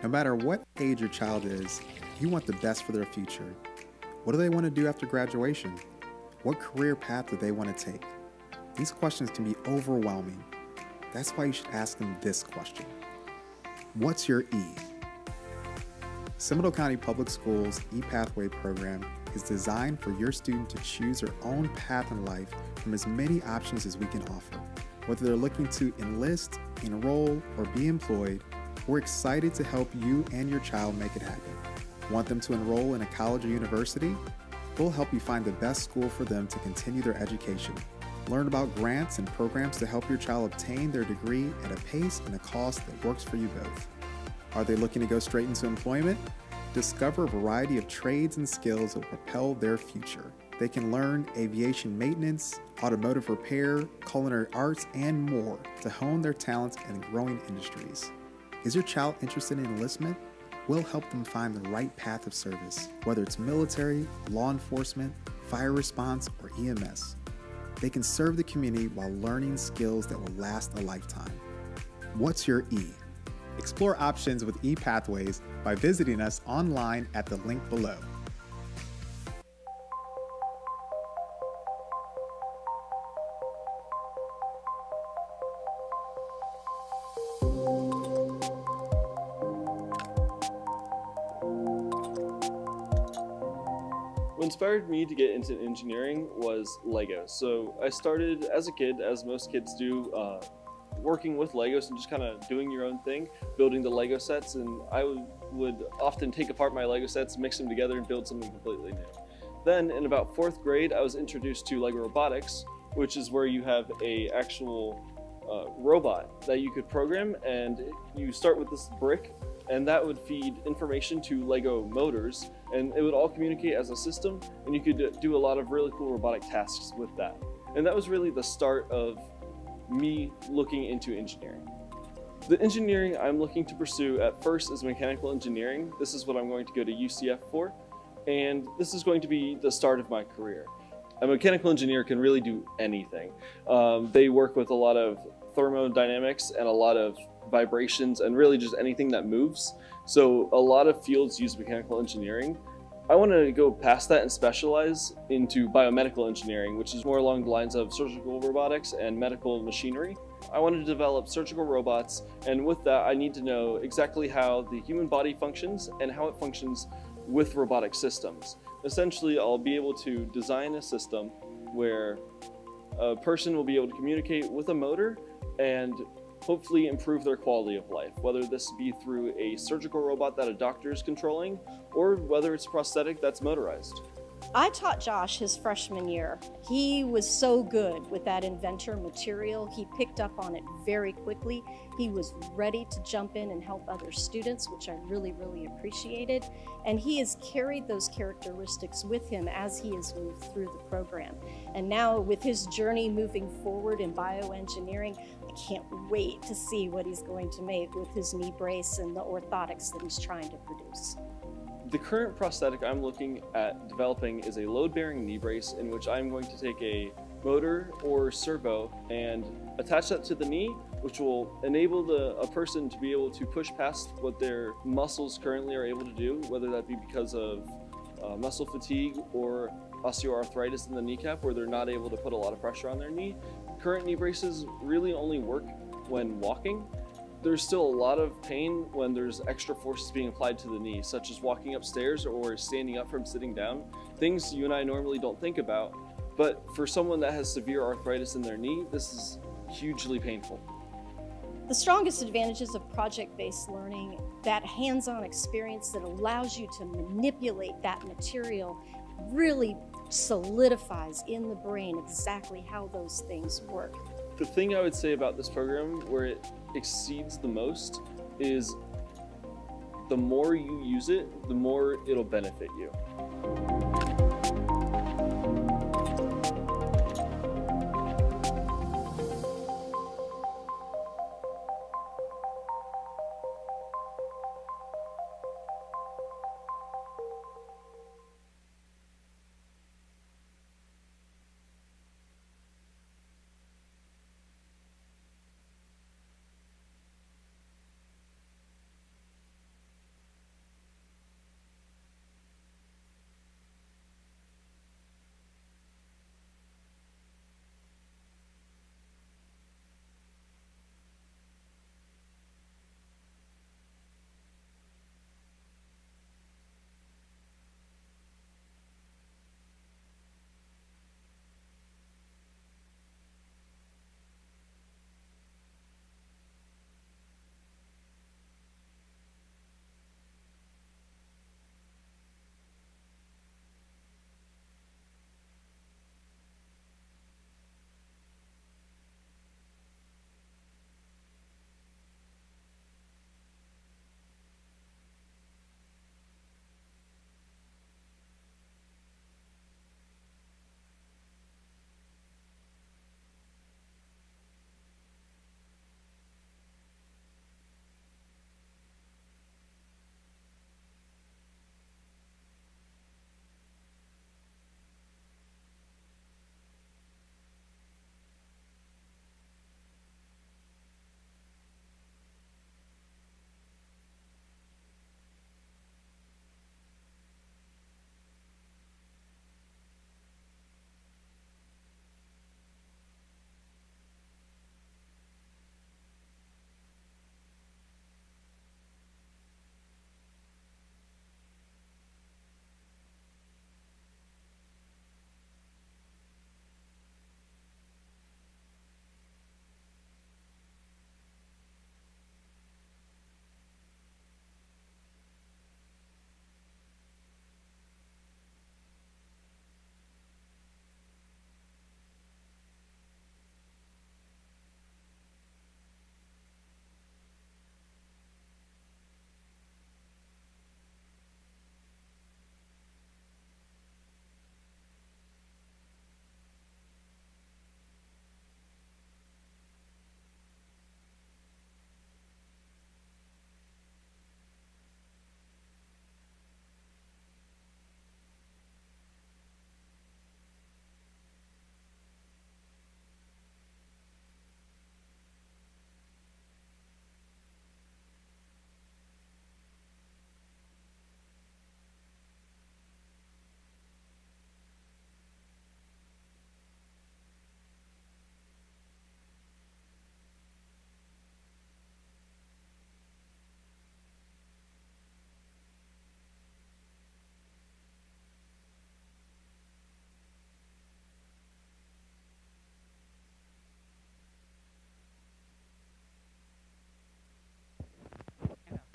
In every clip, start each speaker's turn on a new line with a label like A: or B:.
A: No matter what age your child is, you want the best for their future. What do they want to do after graduation? What career path do they want to take? These questions can be overwhelming. That's why you should ask them this question. What's your E? Seminole County Public Schools ePathway program is designed for your student to choose their own path in life from as many options as we can offer. Whether they're looking to enlist, enroll, or be employed, we're excited to help you and your child make it happen. Want them to enroll in a college or university? We'll help you find the best school for them to continue their education. Learn about grants and programs to help your child obtain their degree at a pace and a cost that works for you both. Are they looking to go straight into employment? Discover a variety of trades and skills that will propel their future. They can learn aviation maintenance, automotive repair, culinary arts, and more to hone their talents in growing industries. Is your child interested in enlistment? We'll help them find the right path of service, whether it's military, law enforcement, fire response, or EMS. They can serve the community while learning skills that will last a lifetime. What's your E? Explore options with ePathways by visiting us online at the link below.
B: What inspired me to get into engineering was Lego. So I started as a kid, as most kids do, working with Legos and just kind of doing your own thing, building the Lego sets, and I would often take apart my Lego sets, mix them together, and build something completely new. Then in about 4th grade, I was introduced to Lego robotics, which is where you have a actual robot that you could program, and you start with this brick, and that would feed information to Lego motors, and it would all communicate as a system, and you could do a lot of really cool robotic tasks with that. And that was really the start of me looking into engineering. The engineering I'm looking to pursue at first is mechanical engineering. This is what I'm going to go to UCF for, and this is going to be the start of my career. A mechanical engineer can really do anything. They work with a lot of thermodynamics and a lot of vibrations and really just anything that moves. So a lot of fields use mechanical engineering. I want to go past that and specialize into biomedical engineering, which is more along the lines of surgical robotics and medical machinery. I want to develop surgical robots, and with that I need to know exactly how the human body functions and how it functions with robotic systems. Essentially, I'll be able to design a system where a person will be able to communicate with a motor and hopefully improve their quality of life, whether this be through a surgical robot that a doctor is controlling or whether it's a prosthetic that's motorized.
C: I taught Josh his freshman year. He was so good with that inventor material. He picked up on it very quickly. He was ready to jump in and help other students, which I really, really appreciated. And he has carried those characteristics with him as he has moved through the program. And now with his journey moving forward in bioengineering, I can't wait to see what he's going to make with his knee brace and the orthotics that he's trying to produce.
B: The current prosthetic I'm looking at developing is a load-bearing knee brace in which I'm going to take a motor or servo and attach that to the knee, which will enable a person to be able to push past what their muscles currently are able to do, whether that be because of muscle fatigue or osteoarthritis in the kneecap where they're not able to put a lot of pressure on their knee. Current knee braces really only work when walking. There's still a lot of pain when there's extra forces being applied to the knee, such as walking upstairs or standing up from sitting down, things you and I normally don't think about. But for someone that has severe arthritis in their knee, this is hugely painful.
C: The strongest advantages of project-based learning, that hands-on experience that allows you to manipulate that material, really solidifies in the brain exactly how those things work.
B: The thing I would say about this program where it exceeds the most is the more you use it, the more it'll benefit you.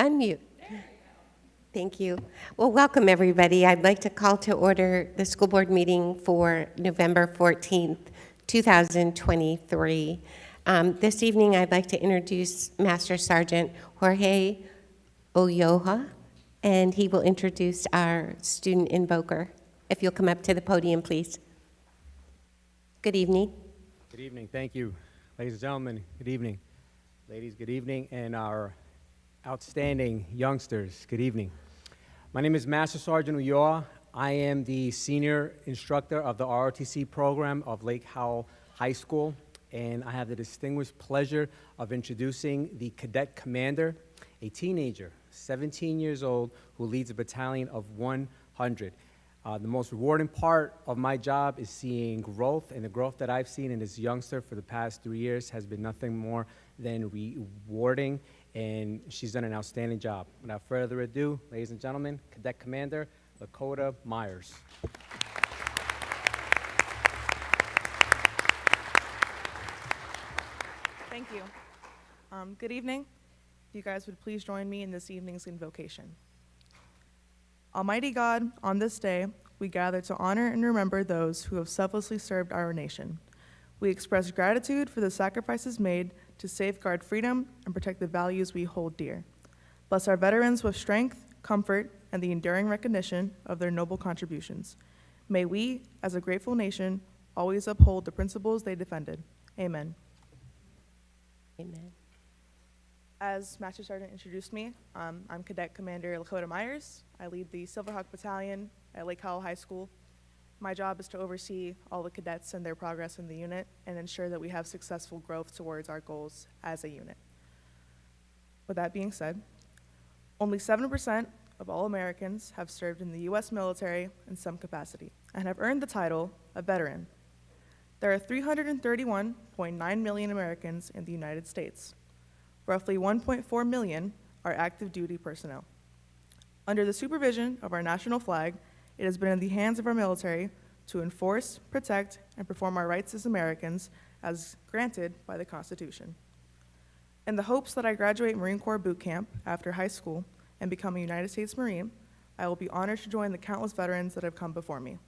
D: Unmute. Thank you. Well, welcome everybody. I'd like to call to order the school board meeting for November 14th, 2023. This evening, I'd like to introduce Master Sergeant Jorge Oyoha, and he will introduce our student invoker. If you'll come up to the podium, please. Good evening.
E: Good evening. Thank you. Ladies and gentlemen, good evening. Ladies, good evening. And our outstanding youngsters, good evening. My name is Master Sergeant Ulloa. I am the senior instructor of the ROTC program of Lake Howell High School, and I have the distinguished pleasure of introducing the cadet commander, a teenager, 17 years old, who leads a battalion of 100. The most rewarding part of my job is seeing growth, and the growth that I've seen in this youngster for the past 3 years has been nothing more than rewarding, and she's done an outstanding job. Without further ado, ladies and gentlemen, Cadet Commander Lakota Myers.
F: Thank you. Good evening. If you guys would please join me in this evening's invocation. Almighty God, on this day, we gather to honor and remember those who have selflessly served our nation. We express gratitude for the sacrifices made to safeguard freedom and protect the values we hold dear. Bless our veterans with strength, comfort, and the enduring recognition of their noble contributions. May we, as a grateful nation, always uphold the principles they defended. Amen.
D: Amen.
F: As Master Sergeant introduced me, I'm Cadet Commander Lakota Myers. I lead the Silverhawk Battalion at Lake Howell High School. My job is to oversee all the cadets and their progress in the unit and ensure that we have successful growth towards our goals as a unit. With that being said, only 7% of all Americans have served in the U.S. military in some capacity and have earned the title of veteran. There are 331.9 million Americans in the United States. Roughly 1.4 million are active duty personnel. Under the supervision of our national flag, it has been in the hands of our military to enforce, protect, and perform our rights as Americans as granted by the Constitution. In the hopes that I graduate Marine Corps boot camp after high school and become a United States Marine, I will be honored to join the countless veterans that have come before me.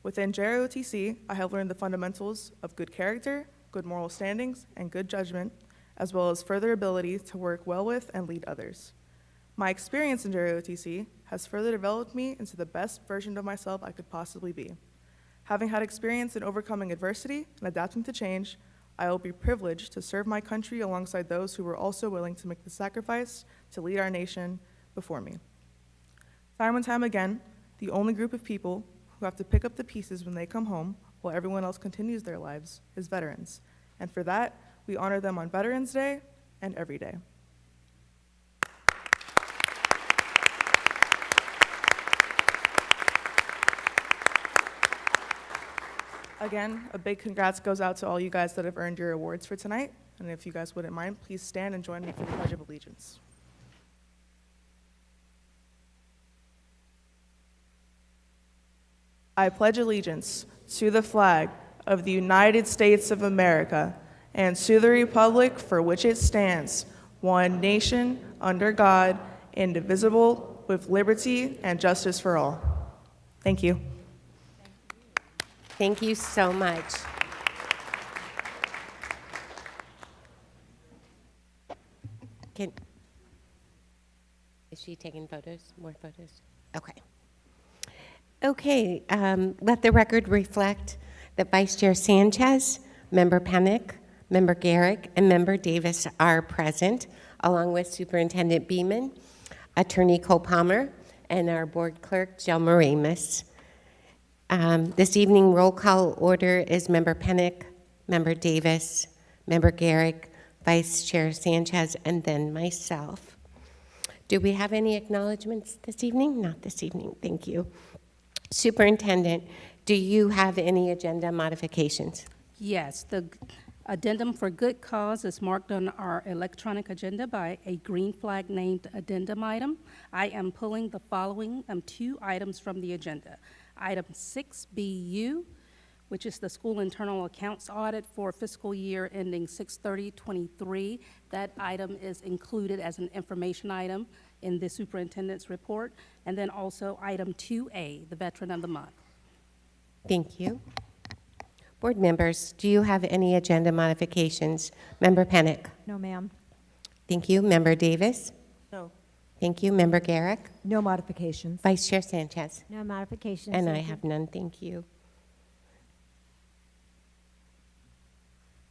F: Within JROTC, I have learned the fundamentals of good character, good moral standings, and good judgment, as well as further ability to work well with and lead others. My experience in JROTC has further developed me into the best version of myself I could possibly be. Having had experience in overcoming adversity and adapting to change, I will be privileged to serve my country alongside those who were also willing to make the sacrifice to lead our nation before me. Time and time again, the only group of people who have to pick up the pieces when they come home while everyone else continues their lives is veterans. And for that, we honor them on Veterans Day and every day. Again, a big congrats goes out to all you guys that have earned your awards for tonight. And if you guys wouldn't mind, please stand and join me for the Pledge of Allegiance. I pledge allegiance to the flag of the United States of America and to the republic for which it stands, one nation, under God, indivisible, with liberty and justice for all. Thank you.
D: Thank you so much. Is she taking photos? More photos? Okay. Okay, let the record reflect that Vice Chair Sanchez, Member Penick, Member Garrick, and Member Davis are present, along with Superintendent Beeman, Attorney Cole Palmer, and our Board Clerk, Jill Moramus. This evening, roll call order is Member Penick, Member Davis, Member Garrick, Vice Chair Sanchez, and then myself. Do we have any acknowledgments this evening? Not this evening, thank you. Superintendent, do you have any agenda modifications?
G: Yes, the addendum for good cause is marked on our electronic agenda by a green flag named addendum item. I am pulling the following two items from the agenda. Item 6BU, which is the school internal accounts audit for fiscal year ending 6/30/23. That item is included as an information item in the superintendent's report. And then also item 2A, the Veteran of the Month.
D: Thank you. Board members, do you have any agenda modifications? Member Pennick?
H: No, ma'am.
D: Thank you. Member Davis?
F: No.
D: Thank you. Member Garrick?
H: No modifications.
D: Vice Chair Sanchez?
H: No modifications.
D: And I
H: thank you.
D: have none. Thank you.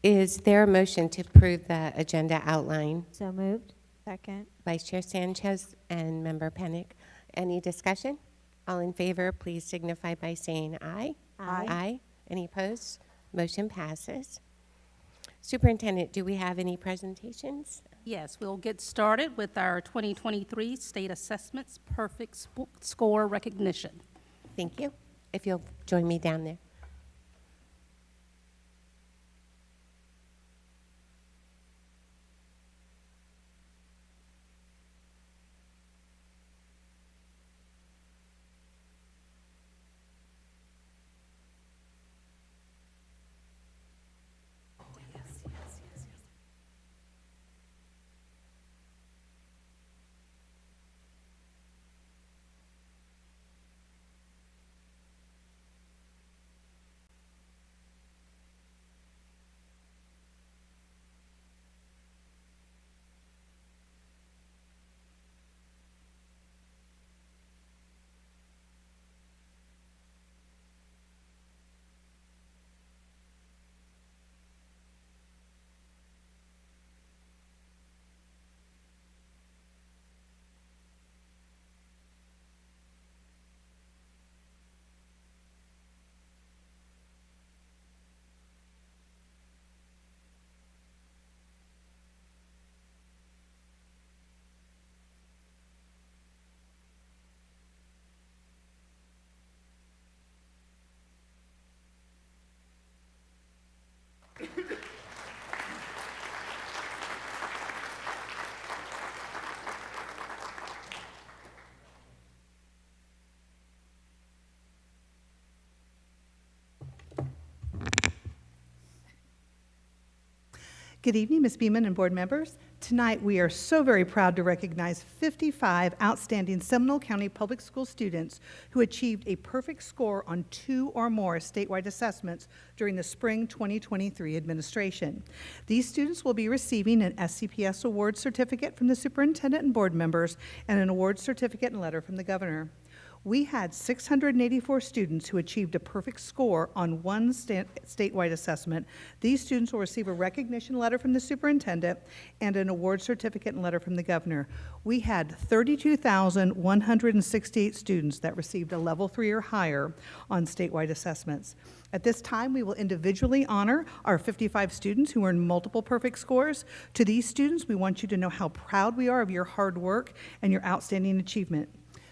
D: Is there a motion to approve the agenda outline?
H: So moved. Second.
D: Vice Chair Sanchez and Member Pennick. Any discussion? All in favor, please signify by saying aye.
H: Aye.
D: Aye. Any opposed? Motion passes. Superintendent, do we have any presentations?
G: Yes, we'll get started with our 2023 State Assessments Perfect Score Recognition.
D: Thank you. If you'll join me down there.
I: Good evening, Ms. Beeman and board members. Tonight, we are so very proud to recognize 55 outstanding Seminole County Public School students who achieved a perfect score on 2 or more statewide assessments during the spring 2023 administration. These students will be receiving an SCPS award certificate from the superintendent and board members and an award certificate and letter from the governor. We had 684 students who achieved a perfect score on one statewide assessment. These students will receive a recognition letter from the superintendent and an award certificate and letter from the governor. We had 32,168 students that received a level 3 or higher on statewide assessments. At this time, we will individually honor our 55 students who earned multiple perfect scores. To these students, we want you to know how proud we are of your hard work and your outstanding achievement.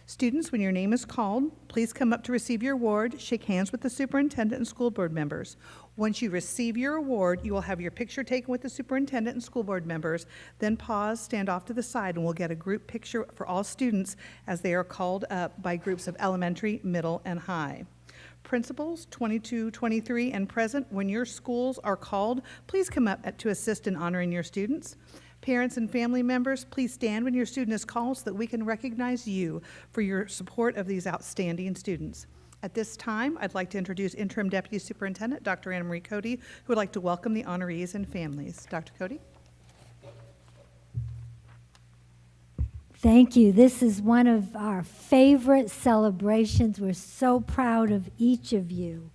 I: Students, when your name is called, please come up to receive your award, shake hands with the superintendent and school board members. Once you receive your award, you will have your picture taken with the superintendent and school board members, then pause, stand off to the side, and we'll get a group picture for all students as they are called up by groups of elementary, middle, and high. Principals, 22, 23, and present, when your schools are called, please come up to assist in honoring your students. Parents and family members, please stand when your student is called so that we can recognize you for your support of these outstanding students. At this time, I'd like to introduce Interim Deputy Superintendent Dr. Anna Marie Cody, who would like to welcome the honorees and families. Dr. Cody?
J: Thank you. This is one of our favorite celebrations. We're so proud of each of you.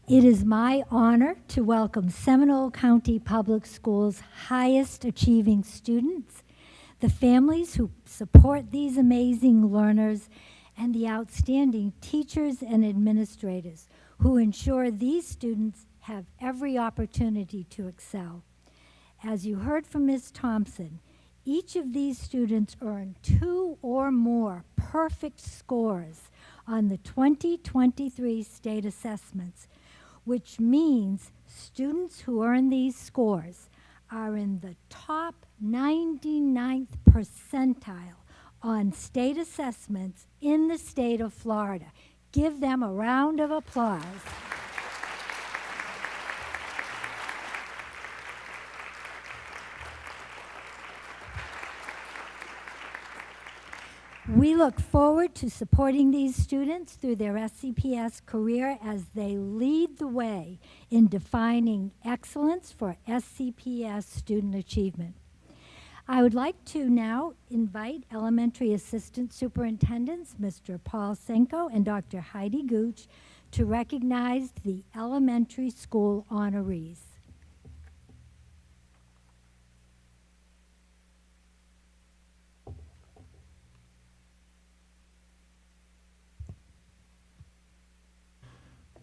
J: It is my honor to welcome Seminole County Public Schools' highest achieving students, the families who support these amazing learners, and the outstanding teachers and administrators who ensure these students have every opportunity to excel. As you heard from Ms. Thompson, each of these students earned 2 or more perfect scores on the 2023 state assessments, which means students who earn these scores are in the top 99th percentile on state assessments in the state of Florida. Give them a round of applause. We look forward to supporting these students through their SCPS career as they lead the way in defining excellence for SCPS student achievement. I would like to now invite Elementary Assistant Superintendents, Mr. Paul Senko and Dr. Heidi Gooch, to recognize the elementary school honorees.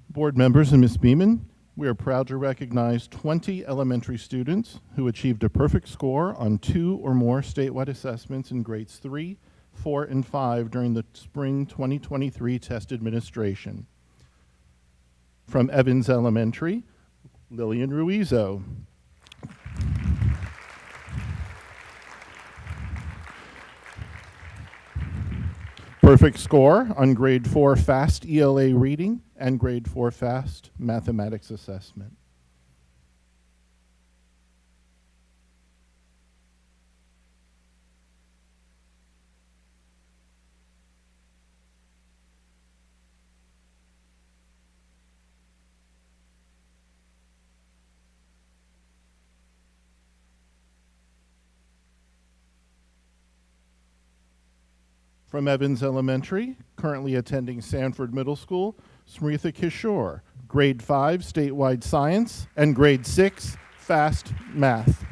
K: Board members and Ms. Beeman, we are proud to recognize 20 elementary students who achieved a perfect score on 2 or more statewide assessments in grades 3, 4, and 5 during the spring 2023 test administration. From Evans Elementary, Lillian Ruizo. Perfect score on grade 4 fast ELA reading and grade 4 fast mathematics assessment. From Evans Elementary, currently attending Sanford Middle School, Smritha Kishore, grade 5 statewide science and grade 6 fast math.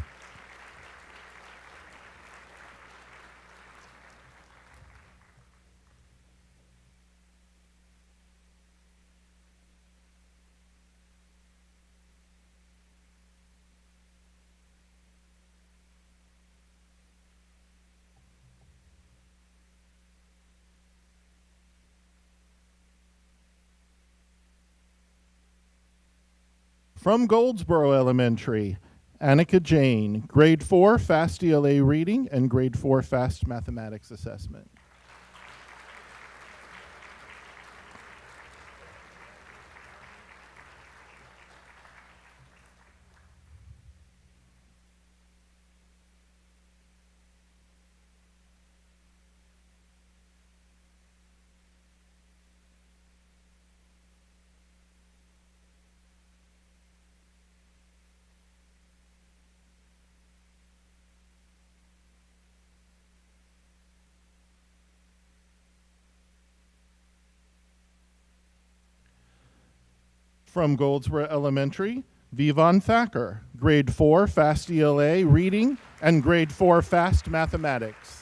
K: From Goldsboro Elementary, Annika Jane, grade 4 fast ELA reading and grade 4 fast mathematics assessment. From Goldsboro Elementary, Vivon Thacker, grade 4 fast ELA reading and grade 4 fast mathematics.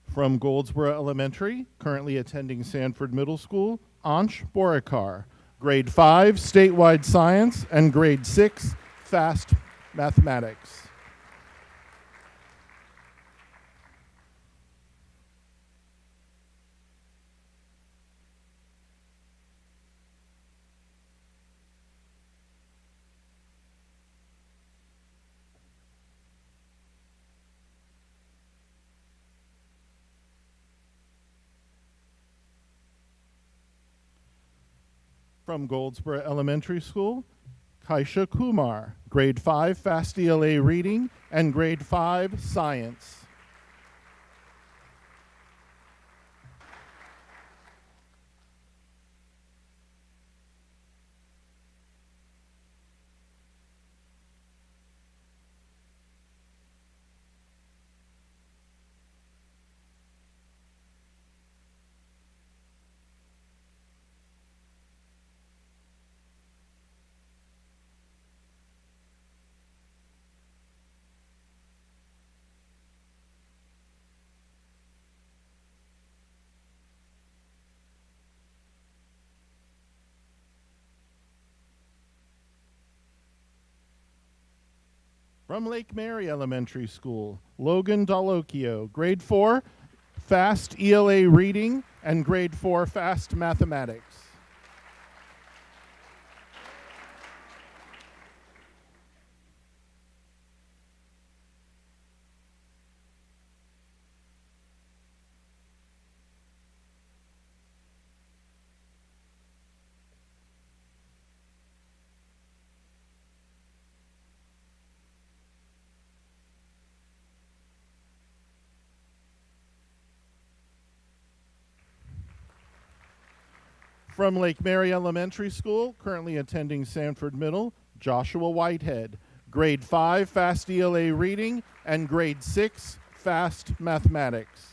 K: From Goldsboro Elementary, currently attending Sanford Middle School, Ansh Borikar, grade 5 statewide science and grade 6 fast mathematics. From Goldsboro Elementary School, Kaisha Kumar, grade 5 fast ELA reading and grade 5 science. From Lake Mary Elementary School, Logan Dalocchio, grade 4 Fast ELA Reading, and Grade 4 Fast Mathematics. From Lake Mary Elementary School, currently attending Sanford Middle, Joshua Whitehead, Grade 5 Fast ELA Reading, and Grade 6 Fast Mathematics.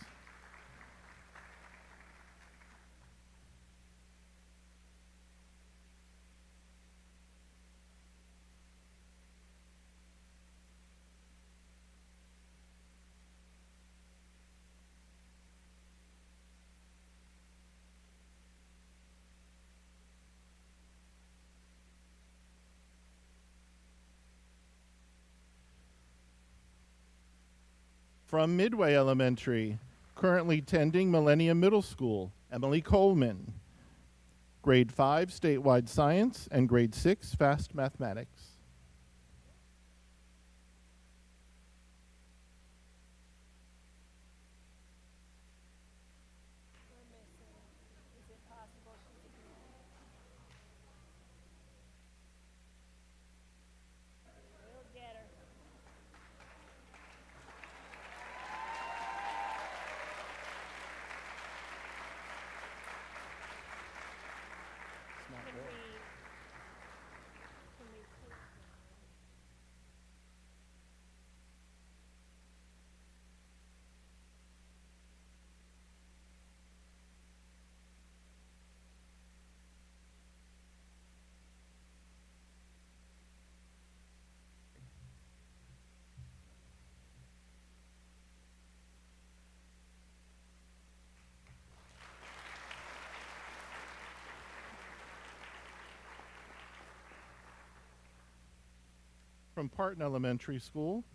K: From Midway Elementary, currently attending Millennium Middle School, Emily Coleman, Grade 5 Statewide Science, and Grade 6 Fast Mathematics. From Parton Elementary School,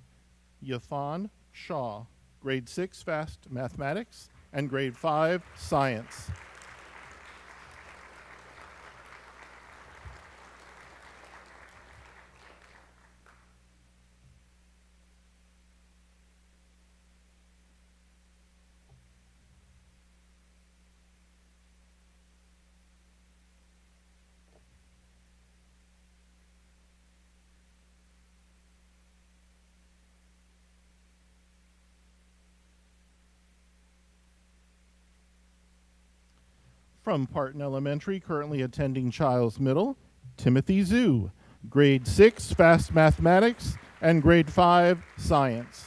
K: Yafan Shaw, Grade 6 Fast Mathematics, and Grade 5 Science. From Parton Elementary, currently attending Childs Middle, Timothy Zhu, Grade 6 Fast Mathematics, and Grade 5 Science.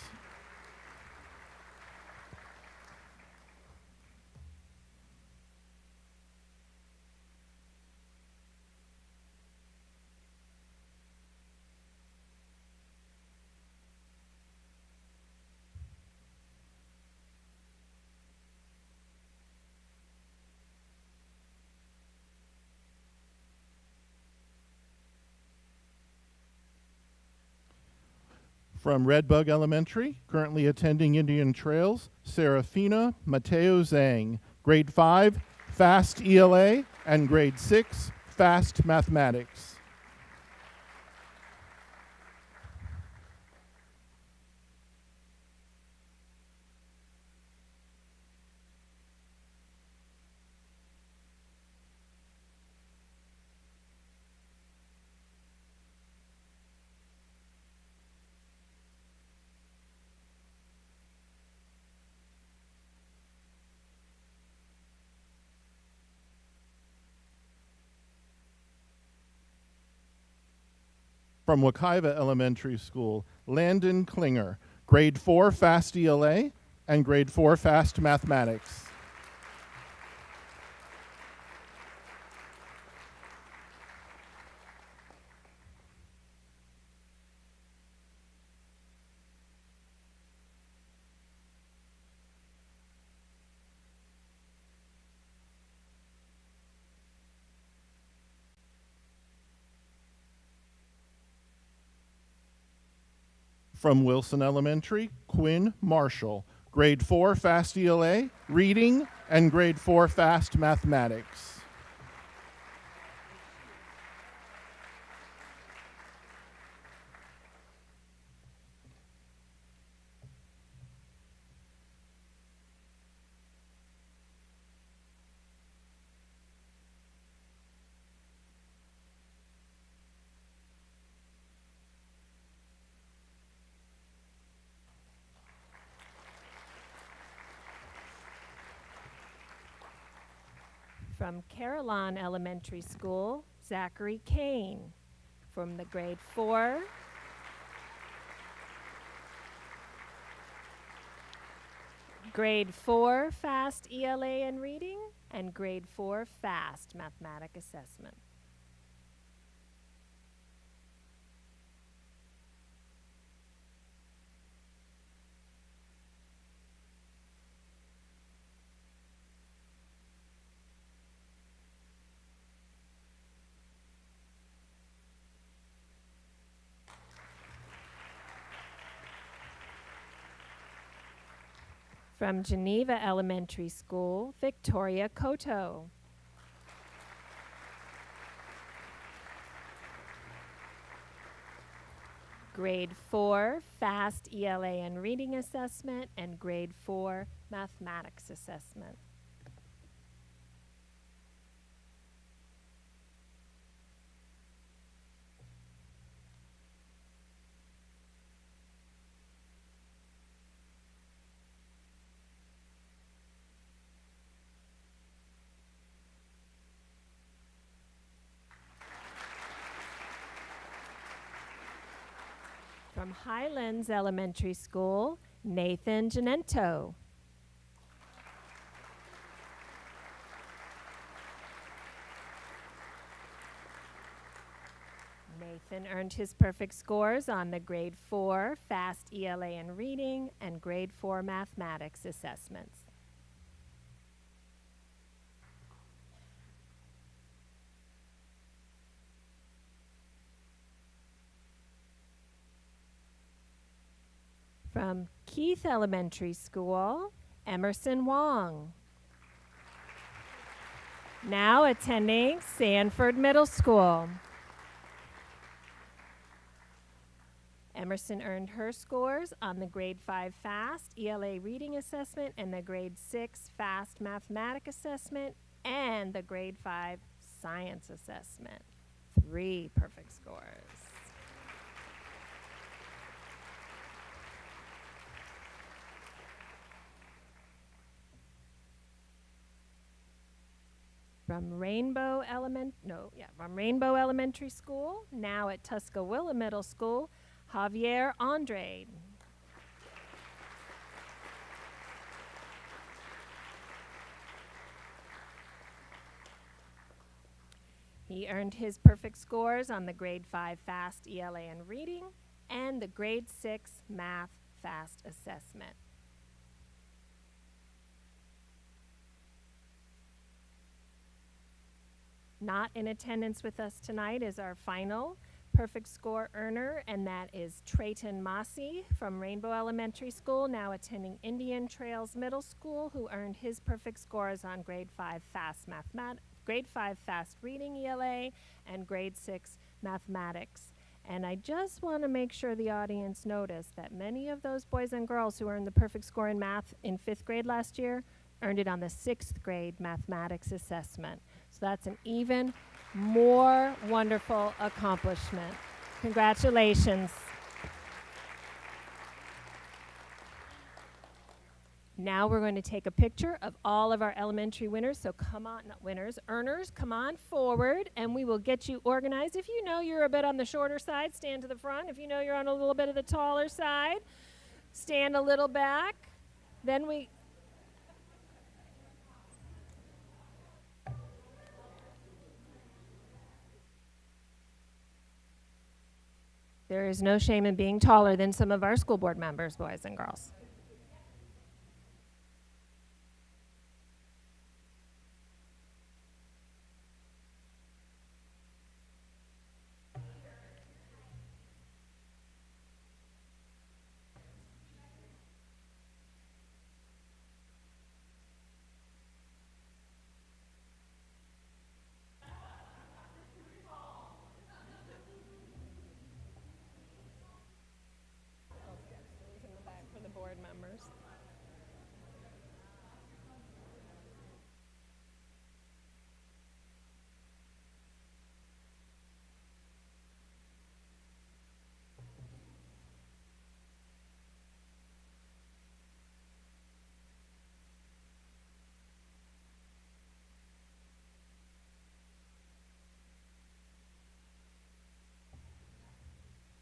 K: From Redbug Elementary, currently attending Indian Trails, Serafina Mateo Zhang, Grade 5 Fast ELA, and Grade 6 Fast Mathematics. From Wekiva Elementary School, Landon Klinger, Grade 4 Fast ELA, and Grade 4 Fast Mathematics. From Wilson Elementary, Quinn Marshall, Grade 4 Fast ELA, Reading, and Grade 4 Fast Mathematics.
L: From Carillon Elementary School, Zachary Kane. From the grade 4, grade 4 Fast ELA and Reading, and grade 4 Fast Mathematic Assessment. From Geneva Elementary School, Victoria Koto. Grade 4 Fast ELA and Reading Assessment, and Grade 4 Mathematics Assessment. From Highlands Elementary School, Nathan Janento. Nathan earned his perfect scores on the Grade 4 Fast ELA and Reading and Grade 4 Mathematics assessments. From Keith Elementary School, Emerson Wong. Now attending Sanford Middle School. Emerson earned her scores on the Grade 5 Fast ELA Reading Assessment and the Grade 6 Fast Mathematic Assessment and the Grade 5 Science Assessment. 3 perfect scores. From Rainbow Elementary School, now at Tuscaloosa Middle School, Javier Andrade. He earned his perfect scores on the Grade 5 Fast ELA and Reading and the Grade 6 Math Fast Assessment. Not in attendance with us tonight is our final perfect score earner, and that is Trayton Mossy from Rainbow Elementary School, now attending Indian Trails Middle School, who earned his perfect scores on Grade 5 Grade 5 Fast Reading ELA and Grade 6 Mathematics. And I just want to make sure the audience noticed that many of those boys and girls who earned the perfect score in math in 5th grade last year earned it on the 6th grade mathematics assessment. So that's an even more wonderful accomplishment. Congratulations. Now we're going to take a picture of all of our elementary winners. So come on, not winners, earners, come on forward and we will get you organized. If you know you're a bit on the shorter side, stand to the front. If you know you're on a little bit of the taller side, stand a little back. Then there is no shame in being taller than some of our school board members, boys and girls.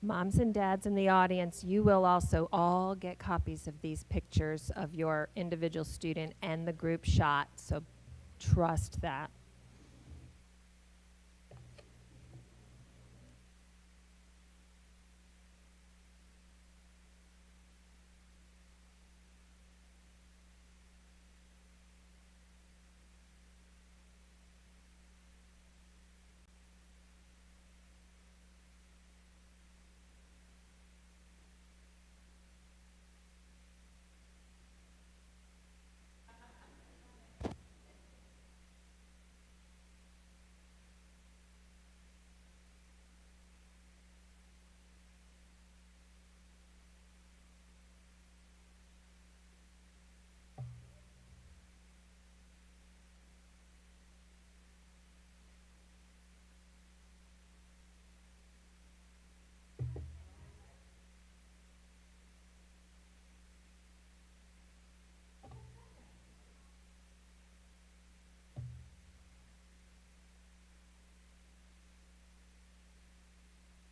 L: Moms and dads in the audience, you will also all get copies of these pictures of your individual student and the group shot, so trust that.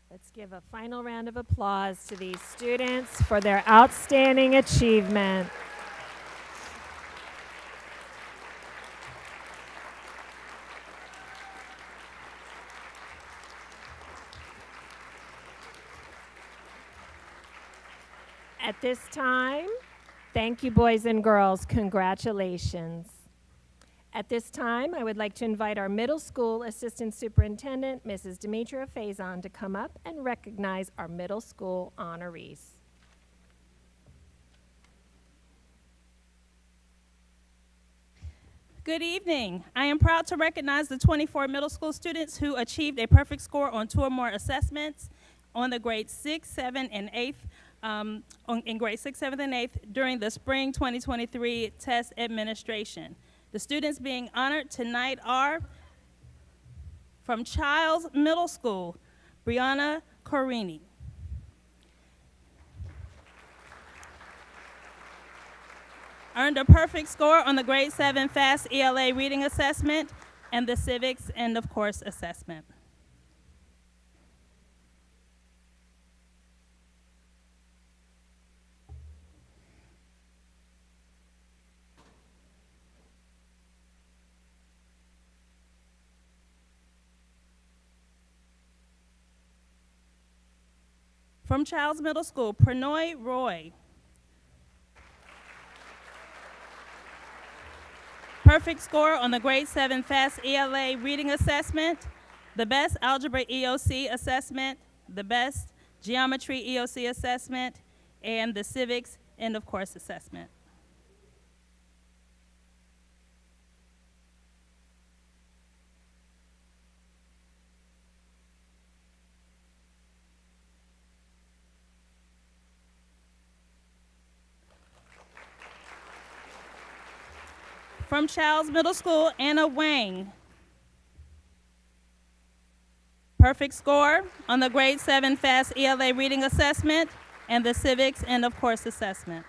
L: Let's give a final round of applause to these students for their outstanding achievement. At this time, thank you, boys and girls. Congratulations. At this time, I would like to invite our middle school assistant superintendent, Mrs. Demetria Faison, to come up and recognize our middle school honorees.
M: Good evening. I am proud to recognize the 24 middle school students who achieved a perfect score on 2 or more assessments on the grades 6, 7, and 8th, in grades 6, 7, and 8th during the spring 2023 test administration. The students being honored tonight are from Childs Middle School, Brianna Corini. Earned a perfect score on the grade 7 FAST ELA reading assessment and the civics end of course assessment. From Childs Middle School, Pranoy Roy. Perfect score on the grade 7 FAST ELA reading assessment, the best algebra EOC assessment, the best geometry EOC assessment, and the civics end of course assessment. From Childs Middle School, Anna Wang. Perfect score on the grade 7 FAST ELA reading assessment and the civics end of course assessment.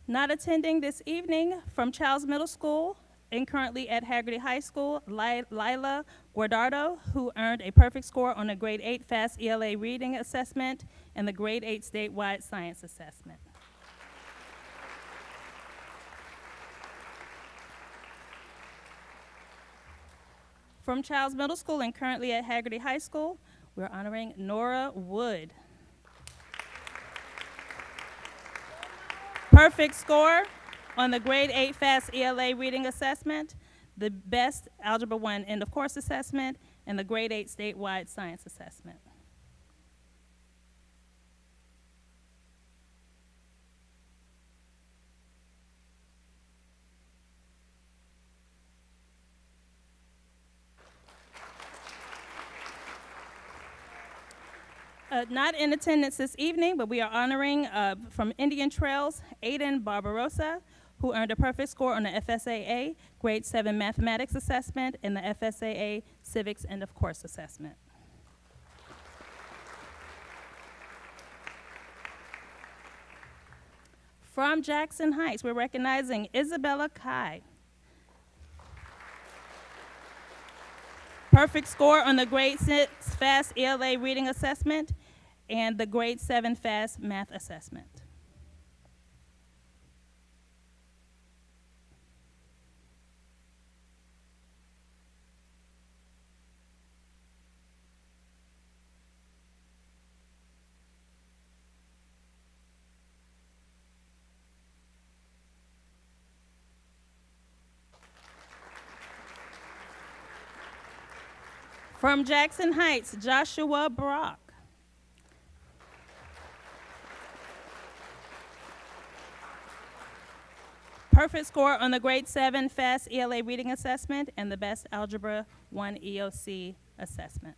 M: Not attending this evening from Childs Middle School and currently at Haggerty High School, Lila Guardado, who earned a perfect score on the grade 8 FAST ELA reading assessment and the grade 8 statewide science assessment. From Childs Middle School and currently at Haggerty High School, we're honoring Nora Wood. Perfect score on the grade 8 FAST ELA reading assessment, the best Algebra 1 end of course assessment, and the grade 8 statewide science assessment. Not in attendance this evening, but we are honoring from Indian Trails, Aiden Barbarossa, who earned a perfect score on the FSAA grade 7 mathematics assessment and the FSAA civics end of course assessment. From Jackson Heights, we're recognizing Isabella Kai. Perfect score on the grade 6 FAST ELA reading assessment and the grade 7 FAST math assessment. From Jackson Heights, Joshua Brock. Perfect score on the grade 7 FAST ELA reading assessment and the best Algebra 1 EOC assessment.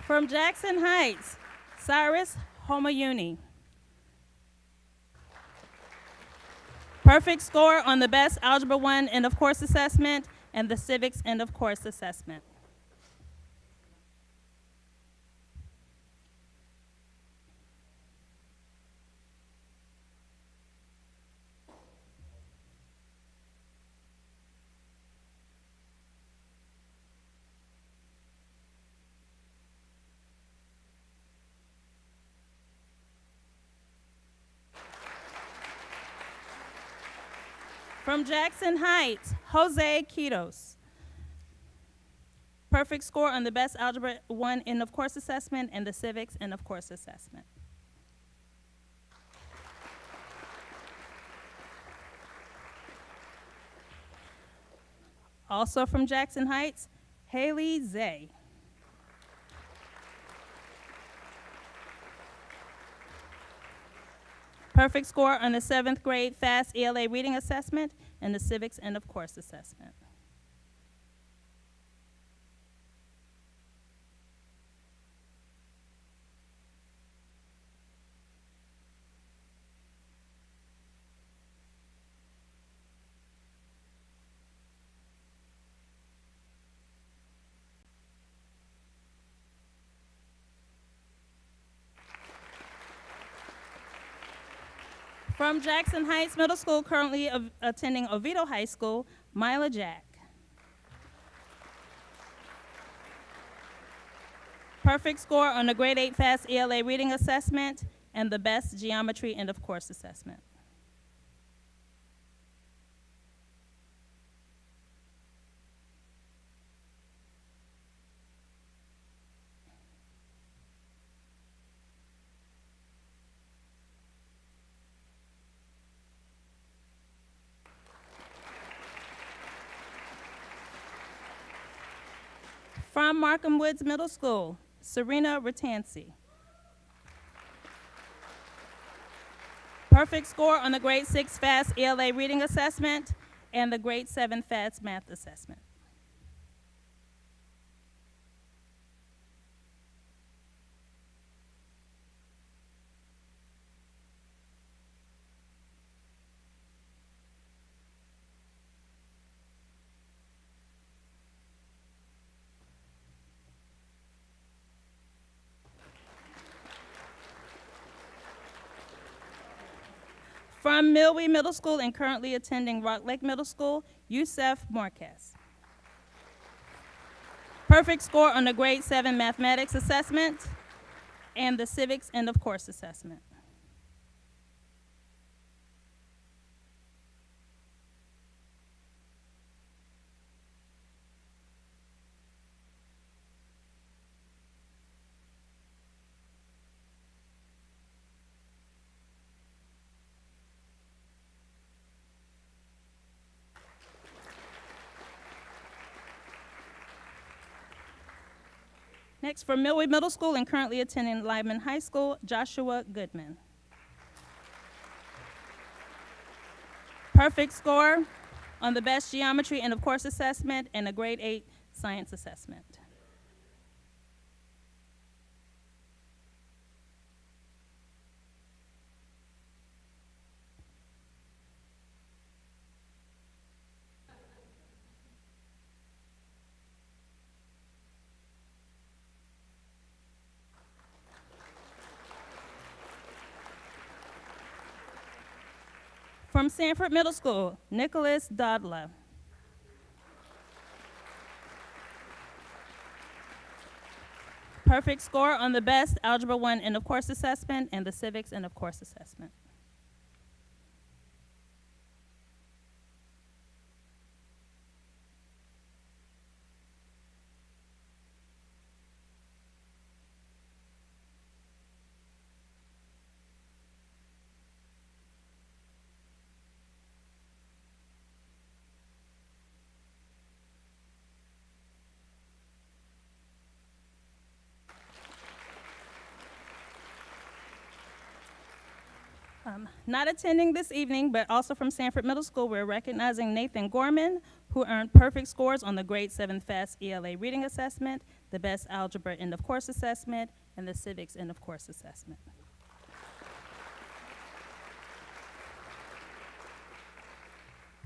M: From Jackson Heights, Cyrus Homayuni. Perfect score on the best Algebra 1 end of course assessment and the civics end of course assessment. From Jackson Heights, Jose Quitos. Perfect score on the best Algebra 1 end of course assessment and the civics end of course assessment. Also from Jackson Heights, Haley Zay. Perfect score on the 7th grade FAST ELA reading assessment and the civics end of course assessment. From Jackson Heights Middle School, currently attending Oviedo High School, Mila Jack. Perfect score on the grade 8 FAST ELA reading assessment and the best geometry end of course assessment. From Markham Woods Middle School, Serena Ratansi. Perfect score on the grade 6 FAST ELA reading assessment and the grade 7 FAST math assessment. From Millway Middle School and currently attending Rock Lake Middle School, Youssef Marquez. Perfect score on the grade 7 mathematics assessment and the civics end of course assessment. Next, from Millway Middle School and currently attending Lyman High School, Joshua Goodman. Perfect score on the best geometry end of course assessment and a grade 8 science assessment. From Sanford Middle School, Nicholas Dodla. Perfect score on the best Algebra 1 end of course assessment and the civics end of course assessment. Not attending this evening, but also from Sanford Middle School, we're recognizing Nathan Gorman, who earned perfect scores on the grade 7 FAST ELA reading assessment, the best algebra end of course assessment, and the civics end of course assessment.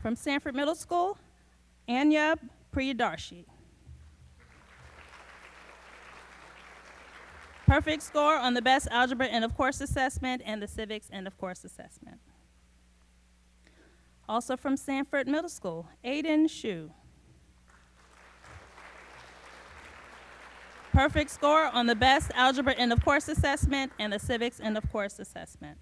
M: From Sanford Middle School, Anya Priyadarshi. Perfect score on the best algebra end of course assessment and the civics end of course assessment. Also from Sanford Middle School, Aiden Shu. Perfect score on the best algebra end of course assessment and the civics end of course assessment.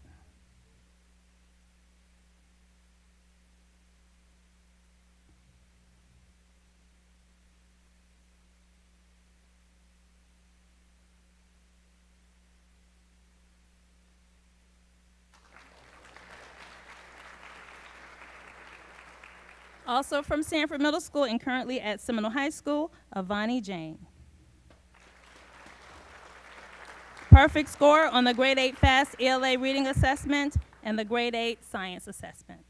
M: Also from Sanford Middle School and currently at Seminole High School, Avani Jane. Perfect score on the grade 8 FAST ELA reading assessment and the grade 8 science assessment.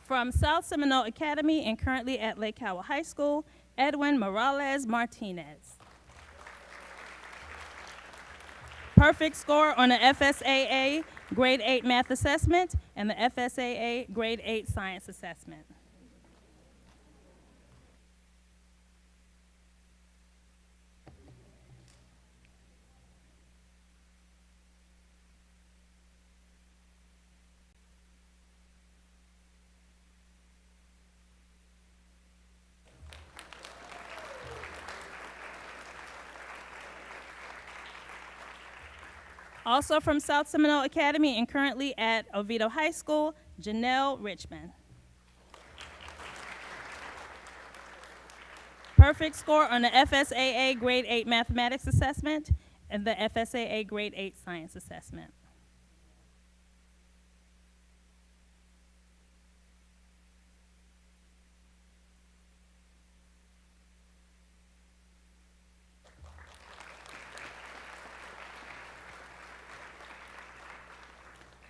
M: From South Seminole Academy and currently at Lake Howell High School, Edwin Morales Martinez. Perfect score on the FSAA grade 8 math assessment and the FSAA grade 8 science assessment. Also from South Seminole Academy and currently at Oviedo High School, Janelle Richmond. Perfect score on the FSAA grade 8 mathematics assessment and the FSAA grade 8 science assessment.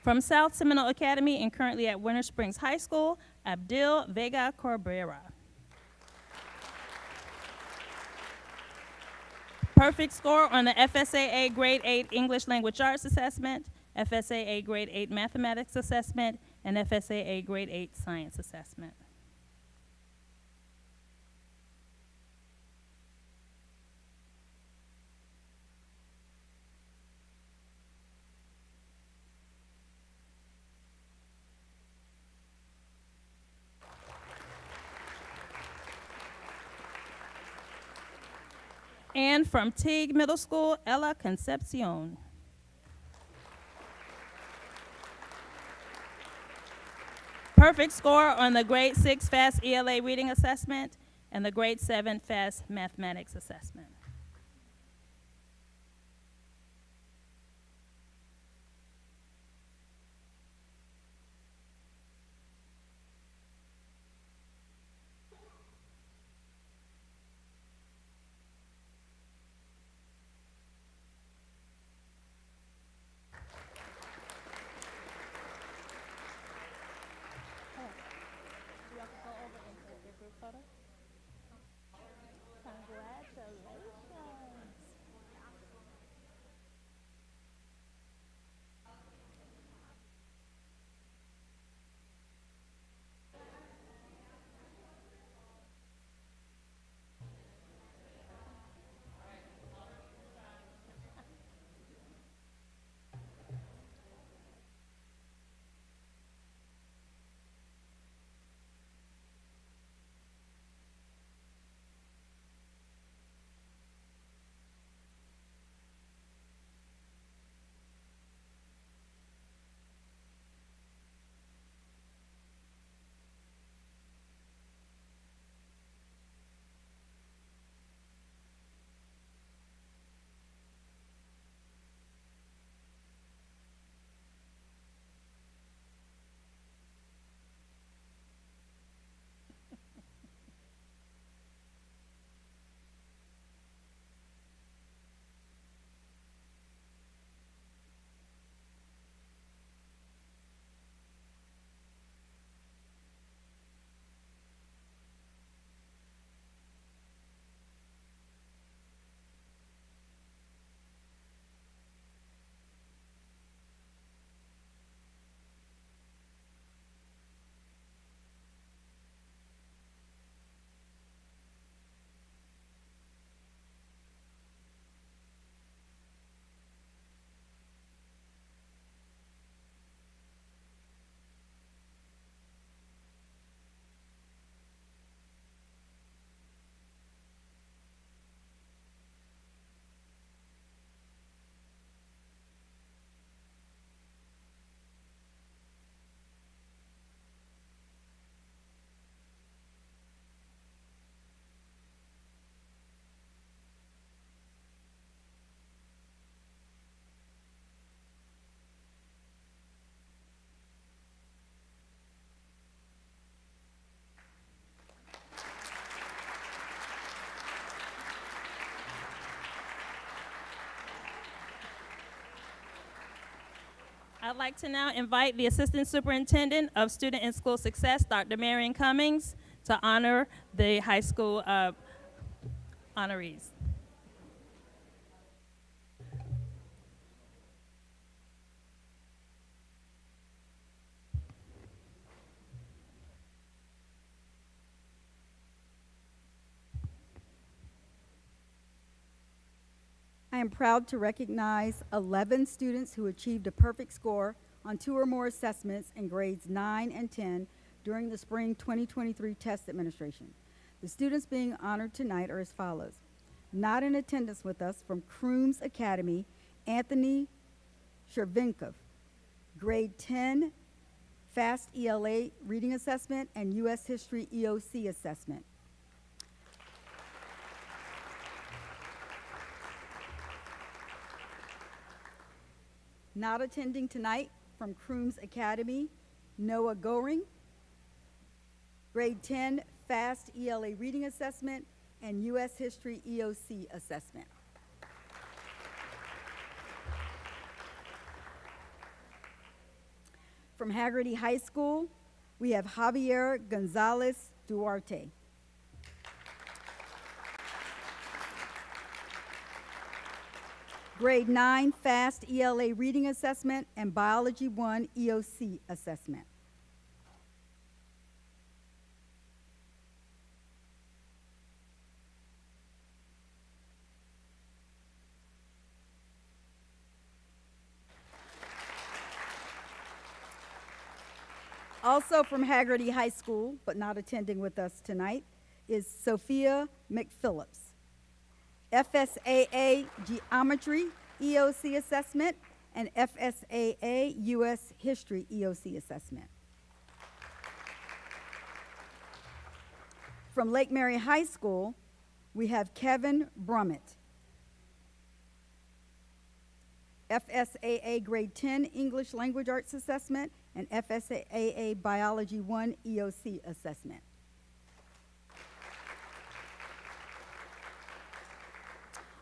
M: From South Seminole Academy and currently at Winter Springs High School, Abdil Vega Cabrera. Perfect score on the FSAA grade 8 English Language Arts assessment, FSAA grade 8 mathematics assessment, and FSAA grade 8 science assessment. And from Teague Middle School, Ella Concepcion. Perfect score on the grade 6 FAST ELA reading assessment and the grade 7 FAST mathematics assessment. I'd like to now invite the Assistant Superintendent of Student and School Success, Dr. Marion Cummings, to honor the high school honorees.
N: I am proud to recognize 11 students who achieved a perfect score on 2 or more assessments in grades 9 and 10 during the spring 2023 test administration. The students being honored tonight are as follows. Not in attendance with us from Crooms Academy, Anthony Shervinkov, grade 10, FAST ELA reading assessment and U.S. History EOC assessment. Not attending tonight from Crooms Academy, Noah Goring, grade 10, FAST ELA reading assessment and U.S. History EOC assessment. From Haggerty High School, we have Javier Gonzalez Duarte. Grade 9 FAST ELA reading assessment and Biology 1 EOC assessment. Also from Haggerty High School, but not attending with us tonight, is Sophia McPhillips. FSAA Geometry EOC Assessment and FSAA U.S. History EOC Assessment. From Lake Mary High School, we have Kevin Brummett. FSAA Grade 10 English Language Arts Assessment and FSAA Biology 1 EOC Assessment.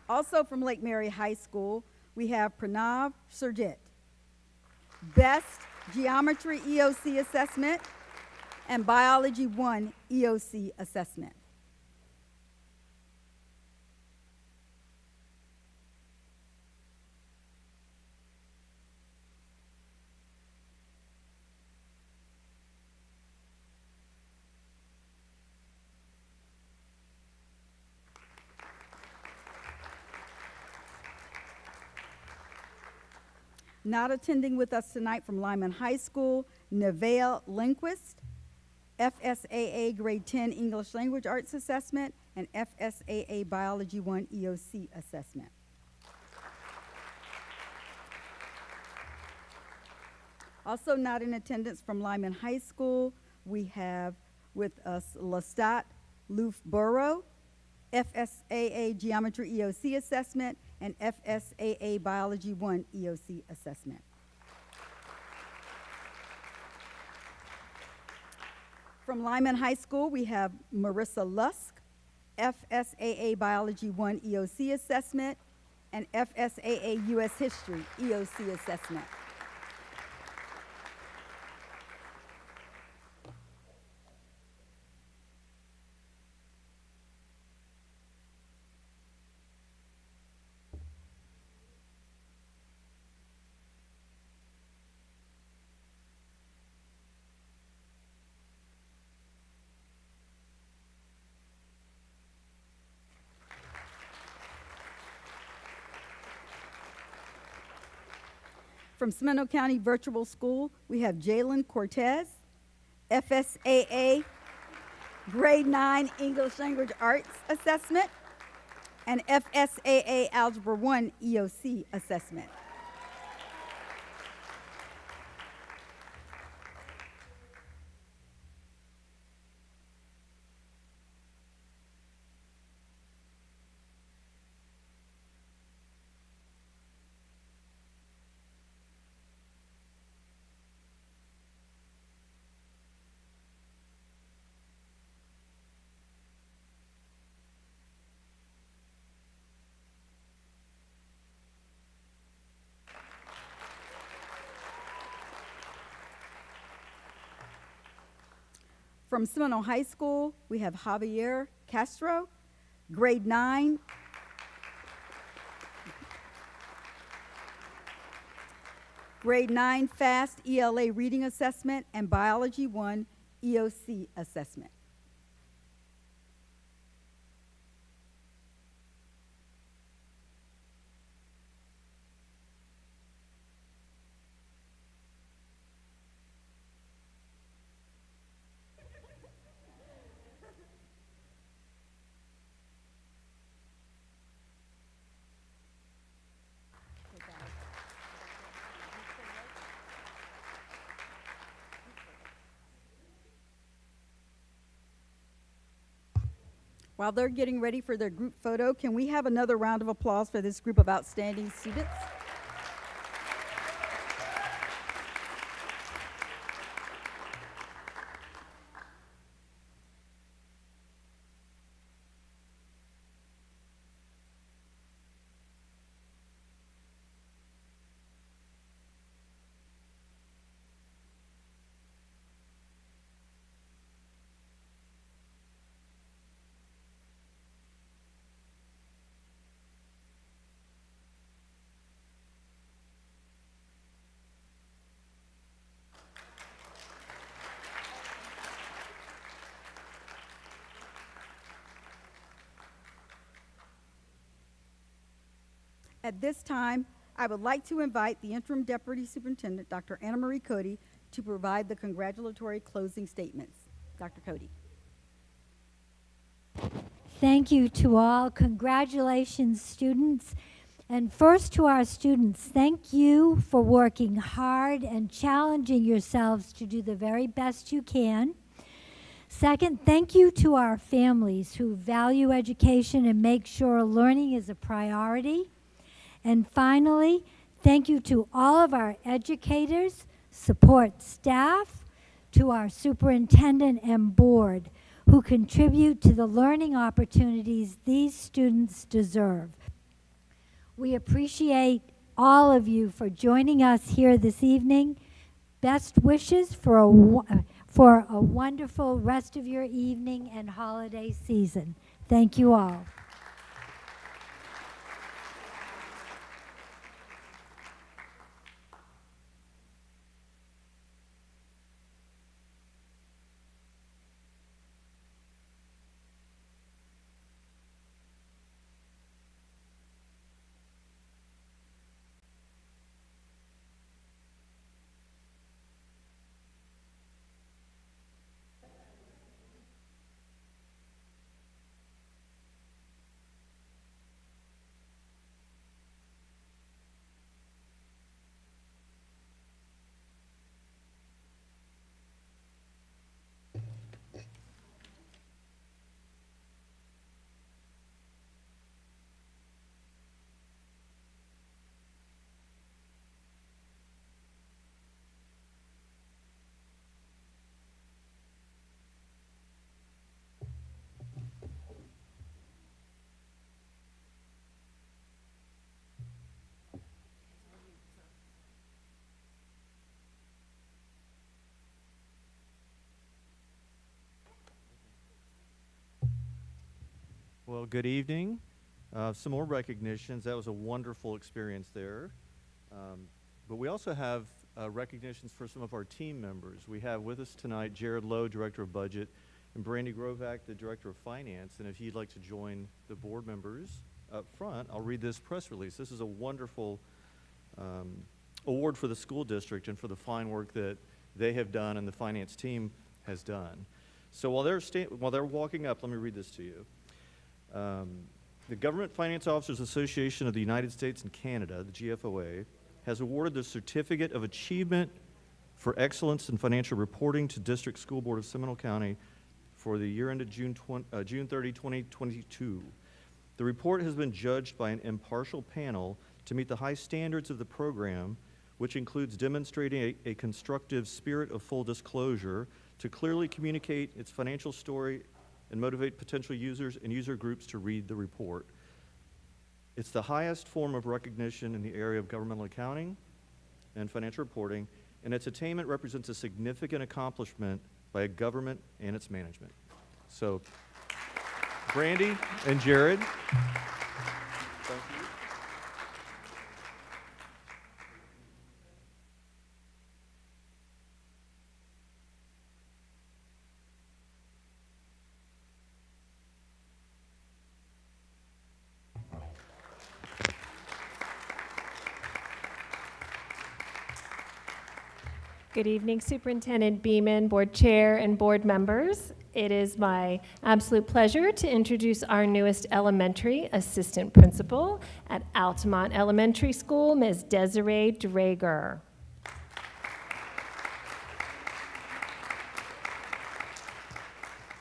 N: Also from Lake Mary High School, we have Pranav Surjit. Best Geometry EOC Assessment and Biology 1 EOC Assessment. Not attending with us tonight from Lyman High School, Nevaeh Lindquist, FSAA Grade 10 English Language Arts Assessment and FSAA Biology 1 EOC Assessment. Also not in attendance from Lyman High School, we have with us Lestat Loufborough, FSAA Geometry EOC Assessment and FSAA Biology 1 EOC Assessment. From Lyman High School, we have Marissa Lusk, FSAA Biology 1 EOC Assessment and FSAA U.S. History EOC Assessment. From Seminole County Virtual School, we have Jalen Cortez, FSAA Grade 9 English Language Arts Assessment and FSAA Algebra 1 EOC Assessment. From Seminole High School, we have Javier Castro, grade 9. Grade 9 FAST ELA Reading Assessment and Biology 1 EOC Assessment. While they're getting ready for their group photo, can we have another round of applause for this group of outstanding students? At this time, I would like to invite the Interim Deputy Superintendent, Dr. Anna Marie Cody, to provide the congratulatory closing statements. Dr. Cody.
J: Thank you to all. Congratulations, students. And first to our students, thank you for working hard and challenging yourselves to do the very best you can. Second, thank you to our families who value education and make sure learning is a priority. And finally, thank you to all of our educators, support staff, to our superintendent and board who contribute to the learning opportunities these students deserve. We appreciate all of you for joining us here this evening. Best wishes for a wonderful rest of your evening and holiday season. Thank you all.
O: Well, good evening. Some more recognitions. That was a wonderful experience there. But we also have recognitions for some of our team members. We have with us tonight Jared Lowe, Director of Budget, and Brandy Grovac, the Director of Finance. And if you'd like to join the board members up front, I'll read this press release. This is a wonderful award for the school district and for the fine work that they have done and the finance team has done. So while they're walking up, let me read this to you. The Government Finance Officers Association of the United States and Canada, the GFOA, has awarded the Certificate of Achievement for Excellence in Financial Reporting to District School Board of Seminole County for the year ended June 30, 2022. The report has been judged by an impartial panel to meet the high standards of the program, which includes demonstrating a constructive spirit of full disclosure to clearly communicate its financial story and motivate potential users and user groups to read the report. It's the highest form of recognition in the area of governmental accounting and financial reporting, and its attainment represents a significant accomplishment by a government and its management. So, Brandy and Jared, thank you.
L: Good evening, Superintendent Beeman, Board Chair, and board members. It is my absolute pleasure to introduce our newest elementary assistant principal at Altamont Elementary School, Ms. Desiree Drager.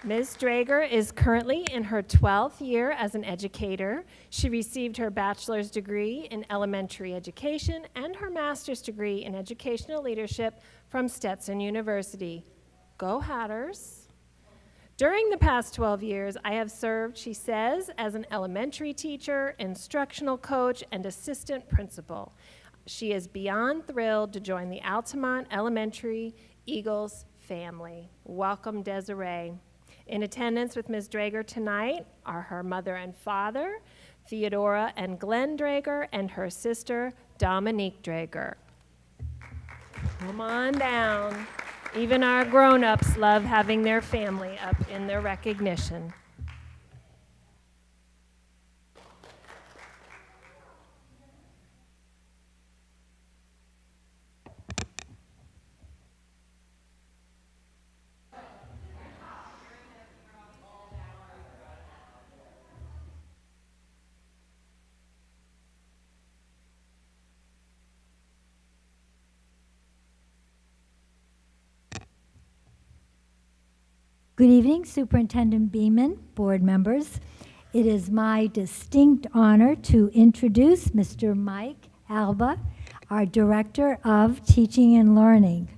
L: Ms. Drager is currently in her 12th year as an educator. She received her bachelor's degree in elementary education and her master's degree in educational leadership from Stetson University. Go Hatters! During the past 12 years, I have served, she says, as an elementary teacher, instructional coach, and assistant principal. She is beyond thrilled to join the Altamont Elementary Eagles family. Welcome, Desiree. In attendance with Ms. Drager tonight are her mother and father, Theodora and Glenn Drager, and her sister, Dominique Drager. Come on down. Even our grown-ups love having their family up in their recognition.
J: Good evening, Superintendent Beeman, board members. It is my distinct honor to introduce Mr. Mike Alba, our Director of Teaching and Learning.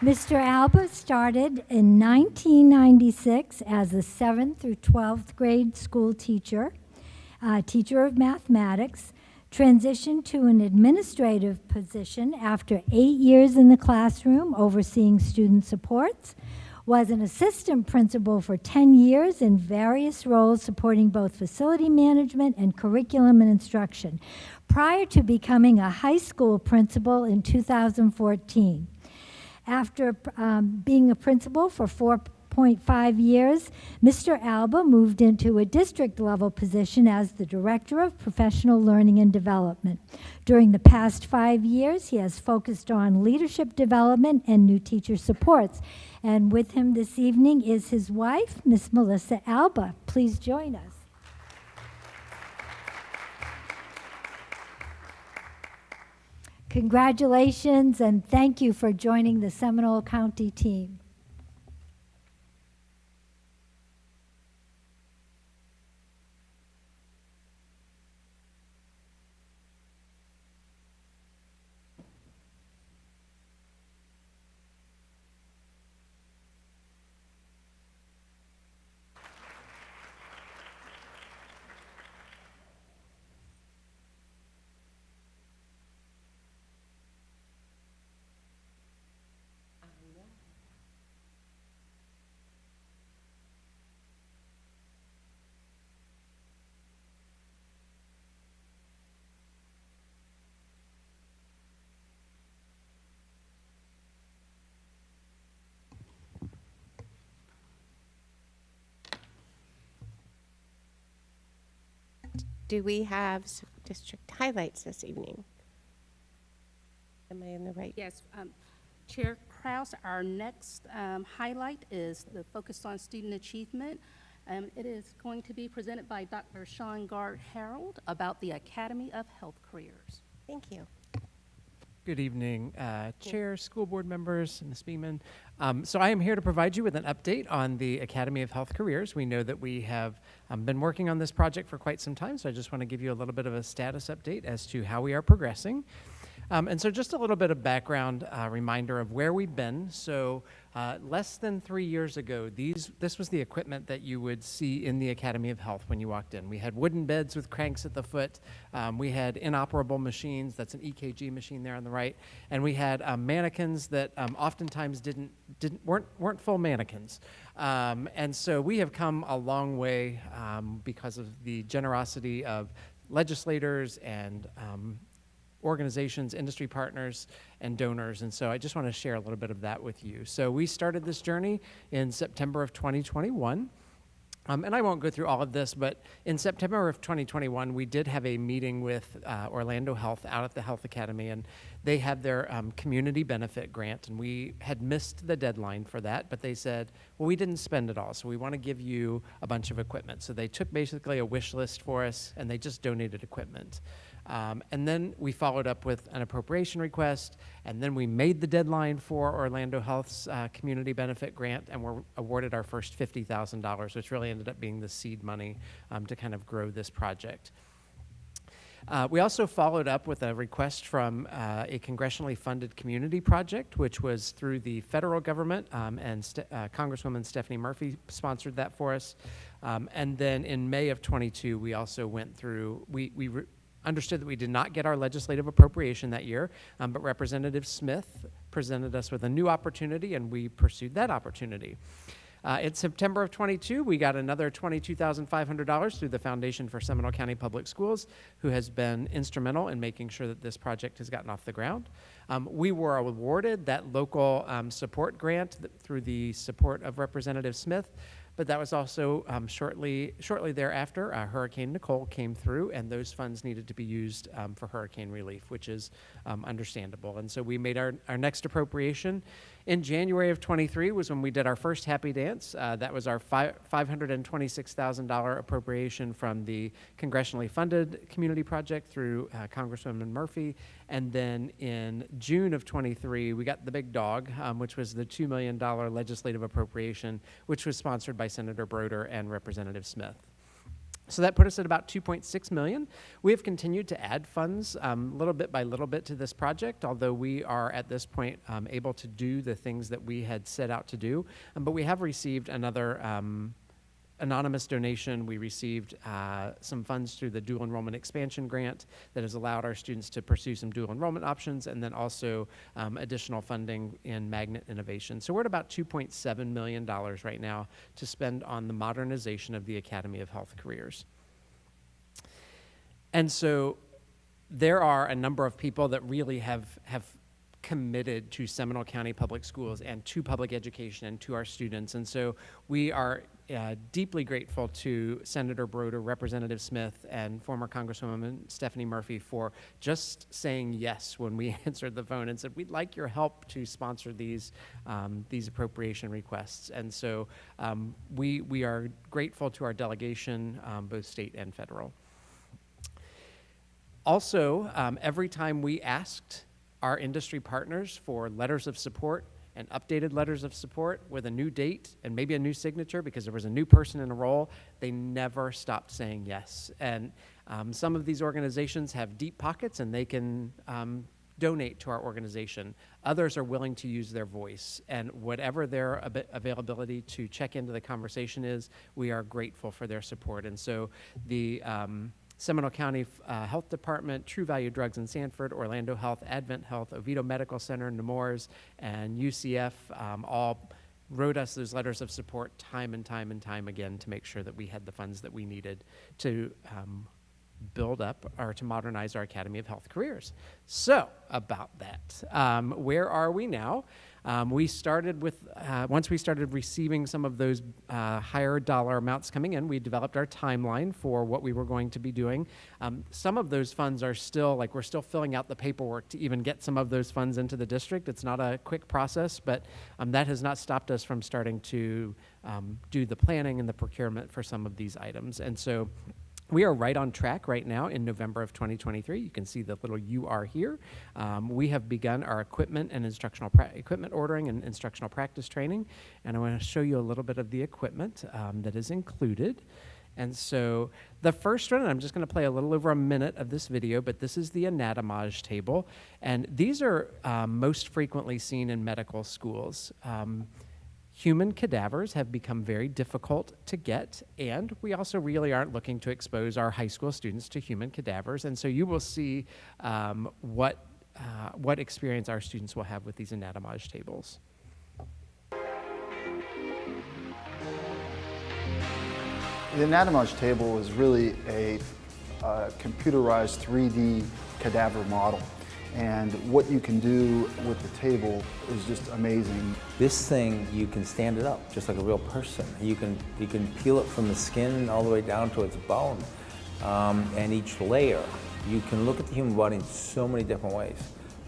J: Mr. Alba started in 1996 as a 7th through 12th grade school teacher, teacher of mathematics, transitioned to an administrative position after 8 years in the classroom overseeing student supports, was an assistant principal for 10 years in various roles supporting both facility management and curriculum and instruction, prior to becoming a high school principal in 2014. After being a principal for 4.5 years, Mr. Alba moved into a district-level position as the Director of Professional Learning and Development. During the past 5 years, he has focused on leadership development and new teacher supports. And with him this evening is his wife, Miss Melissa Alba. Please join us. Congratulations and thank you for joining the Seminole County team.
D: Do we have district highlights this evening? Am I in the right?
G: Yes, Chair Krause, our next highlight is the focus on student achievement. It is going to be presented by Dr. Sean Gard-Harold about the Academy of Health Careers.
D: Thank you.
P: Good evening, Chair, school board members, and Ms. Beeman. So I am here to provide you with an update on the Academy of Health Careers. We know that we have been working on this project for quite some time, so I just want to give you a little bit of a status update as to how we are progressing. And so just a little bit of background reminder of where we've been. So less than 3 years ago, this was the equipment that you would see in the Academy of Health when you walked in. We had wooden beds with cranks at the foot. We had inoperable machines. That's an EKG machine there on the right. And we had mannequins that oftentimes weren't full mannequins. And so we have come a long way because of the generosity of legislators and organizations, industry partners, and donors. And so I just want to share a little bit of that with you. So we started this journey in September of 2021. And I won't go through all of this, but in September of 2021, we did have a meeting with Orlando Health out at the Health Academy, and they had their community benefit grant, and we had missed the deadline for that, but they said, well, we didn't spend it all, so we want to give you a bunch of equipment. So they took basically a wish list for us, and they just donated equipment. And then we followed up with an appropriation request, and then we made the deadline for Orlando Health's community benefit grant, and were awarded our first $50,000, which really ended up being the seed money to kind of grow this project. We also followed up with a request from a congressionally funded community project, which was through the federal government, and Congresswoman Stephanie Murphy sponsored that for us. And then in May of 22, we also went through, we understood that we did not get our legislative appropriation that year, but Representative Smith presented us with a new opportunity, and we pursued that opportunity. In September of 22, we got another $22,500 through the Foundation for Seminole County Public Schools, who has been instrumental in making sure that this project has gotten off the ground. We were awarded that local support grant through the support of Representative Smith, but that was also shortly thereafter, Hurricane Nicole came through, and those funds needed to be used for hurricane relief, which is understandable. And so we made our next appropriation. In January of 23 was when we did our first Happy Dance. That was our $526,000 appropriation from the congressionally funded community project through Congresswoman Murphy. And then in June of 23, we got the big dog, which was the $2 million legislative appropriation, which was sponsored by Senator Broder and Representative Smith. So that put us at about $2.6 million. We have continued to add funds little bit by little bit to this project, although we are at this point able to do the things that we had set out to do. But we have received another anonymous donation. We received some funds through the dual enrollment expansion grant that has allowed our students to pursue some dual enrollment options, and then also additional funding in magnet innovation. So we're at about $2.7 million right now to spend on the modernization of the Academy of Health Careers. And so there are a number of people that really have committed to Seminole County Public Schools and to public education and to our students. And so we are deeply grateful to Senator Broder, Representative Smith, and former Congresswoman Stephanie Murphy for just saying yes when we answered the phone and said, we'd like your help to sponsor these appropriation requests. And so we are grateful to our delegation, both state and federal. Also, every time we asked our industry partners for letters of support and updated letters of support with a new date and maybe a new signature because there was a new person in a role, they never stopped saying yes. And some of these organizations have deep pockets and they can donate to our organization. Others are willing to use their voice, and whatever their availability to check into the conversation is, we are grateful for their support. And so the Seminole County Health Department, True Value Drugs in Sanford, Orlando Health, Advent Health, Oviedo Medical Center, Nemours, and UCF all wrote us those letters of support time and time and time again to make sure that we had the funds that we needed to build up or to modernize our Academy of Health Careers. So about that, where are we now? We started with, once we started receiving some of those higher dollar amounts coming in, we developed our timeline for what we were going to be doing. Some of those funds are still, like, we're still filling out the paperwork to even get some of those funds into the district. It's not a quick process, but that has not stopped us from starting to do the planning and the procurement for some of these items. And so we are right on track right now in November of 2023. You can see the little UR here. We have begun our equipment and equipment ordering and instructional practice training. And I want to show you a little bit of the equipment that is included. And so the first one, and I'm just going to play a little over a minute of this video, but this is the anatomage table. And these are most frequently seen in medical schools. Human cadavers have become very difficult to get, and we also really aren't looking to expose our high school students to human cadavers. And so you will see what experience our students will have with these anatomage tables.
Q: The anatomage table is really a computerized 3D cadaver model. And what you can do with the table is just amazing.
R: This thing, you can stand it up just like a real person. You can peel it from the skin all the way down to its bone. And each layer, you can look at the human body in so many different ways.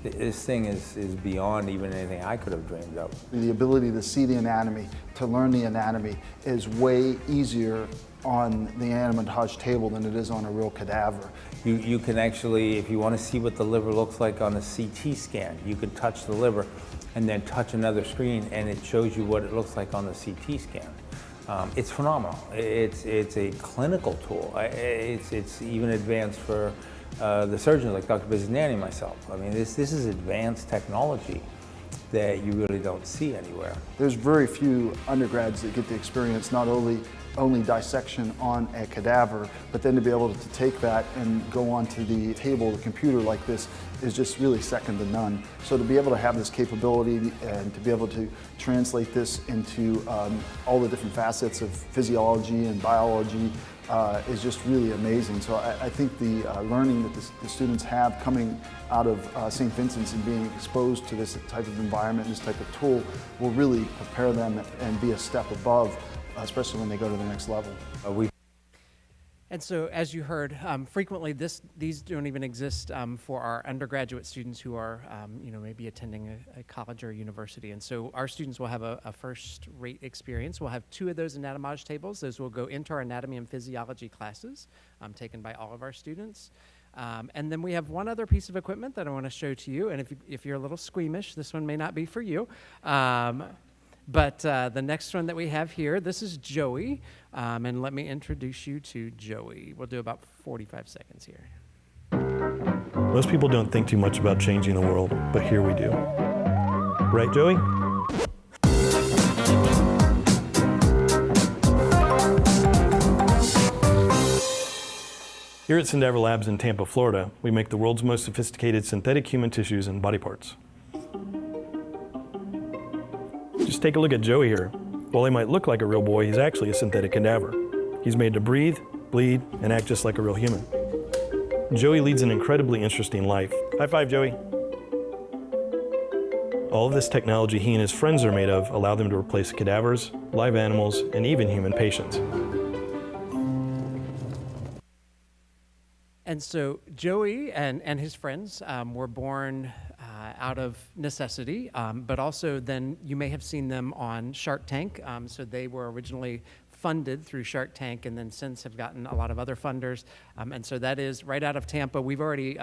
R: This thing is beyond even anything I could have dreamed of.
Q: The ability to see the anatomy, to learn the anatomy, is way easier on the anatomage table than it is on a real cadaver.
R: You can actually, if you want to see what the liver looks like on a CT scan, you can touch the liver and then touch another screen and it shows you what it looks like on the CT scan. It's phenomenal. It's a clinical tool. It's even advanced for the surgeons like Dr. Bizignani and myself. I mean, this is advanced technology that you really don't see anywhere.
Q: There's very few undergrads that get the experience not only dissection on a cadaver, but then to be able to take that and go onto the table, the computer like this, is just really second to none. So to be able to have this capability and to be able to translate this into all the different facets of physiology and biology is just really amazing. So I think the learning that the students have coming out of St. Vincent's and being exposed to this type of environment, this type of tool, will really prepare them and be a step above, especially when they go to the next level.
P: And so, as you heard, frequently these don't even exist for our undergraduate students who are, maybe attending a college or a university. And so our students will have a first-rate experience. We'll have 2 of those anatomage tables. Those will go into our anatomy and physiology classes taken by all of our students. And then we have one other piece of equipment that I want to show to you. And if you're a little squeamish, this one may not be for you. But the next one that we have here, this is Joey, and let me introduce you to Joey. We'll do about 45 seconds here.
S: Most people don't think too much about changing the world, but here we do. Right, Joey? Here at Sendever Labs in Tampa, Florida, we make the world's most sophisticated synthetic human tissues and body parts. Just take a look at Joey here. While he might look like a real boy, he's actually a synthetic cadaver. He's made to breathe, bleed, and act just like a real human. Joey leads an incredibly interesting life. High five, Joey. All of this technology he and his friends are made of allow them to replace cadavers, live animals, and even human patients.
P: And so Joey and his friends were born out of necessity, but also then you may have seen them on Shark Tank. So they were originally funded through Shark Tank and then since have gotten a lot of other funders. And so that is right out of Tampa. We've already,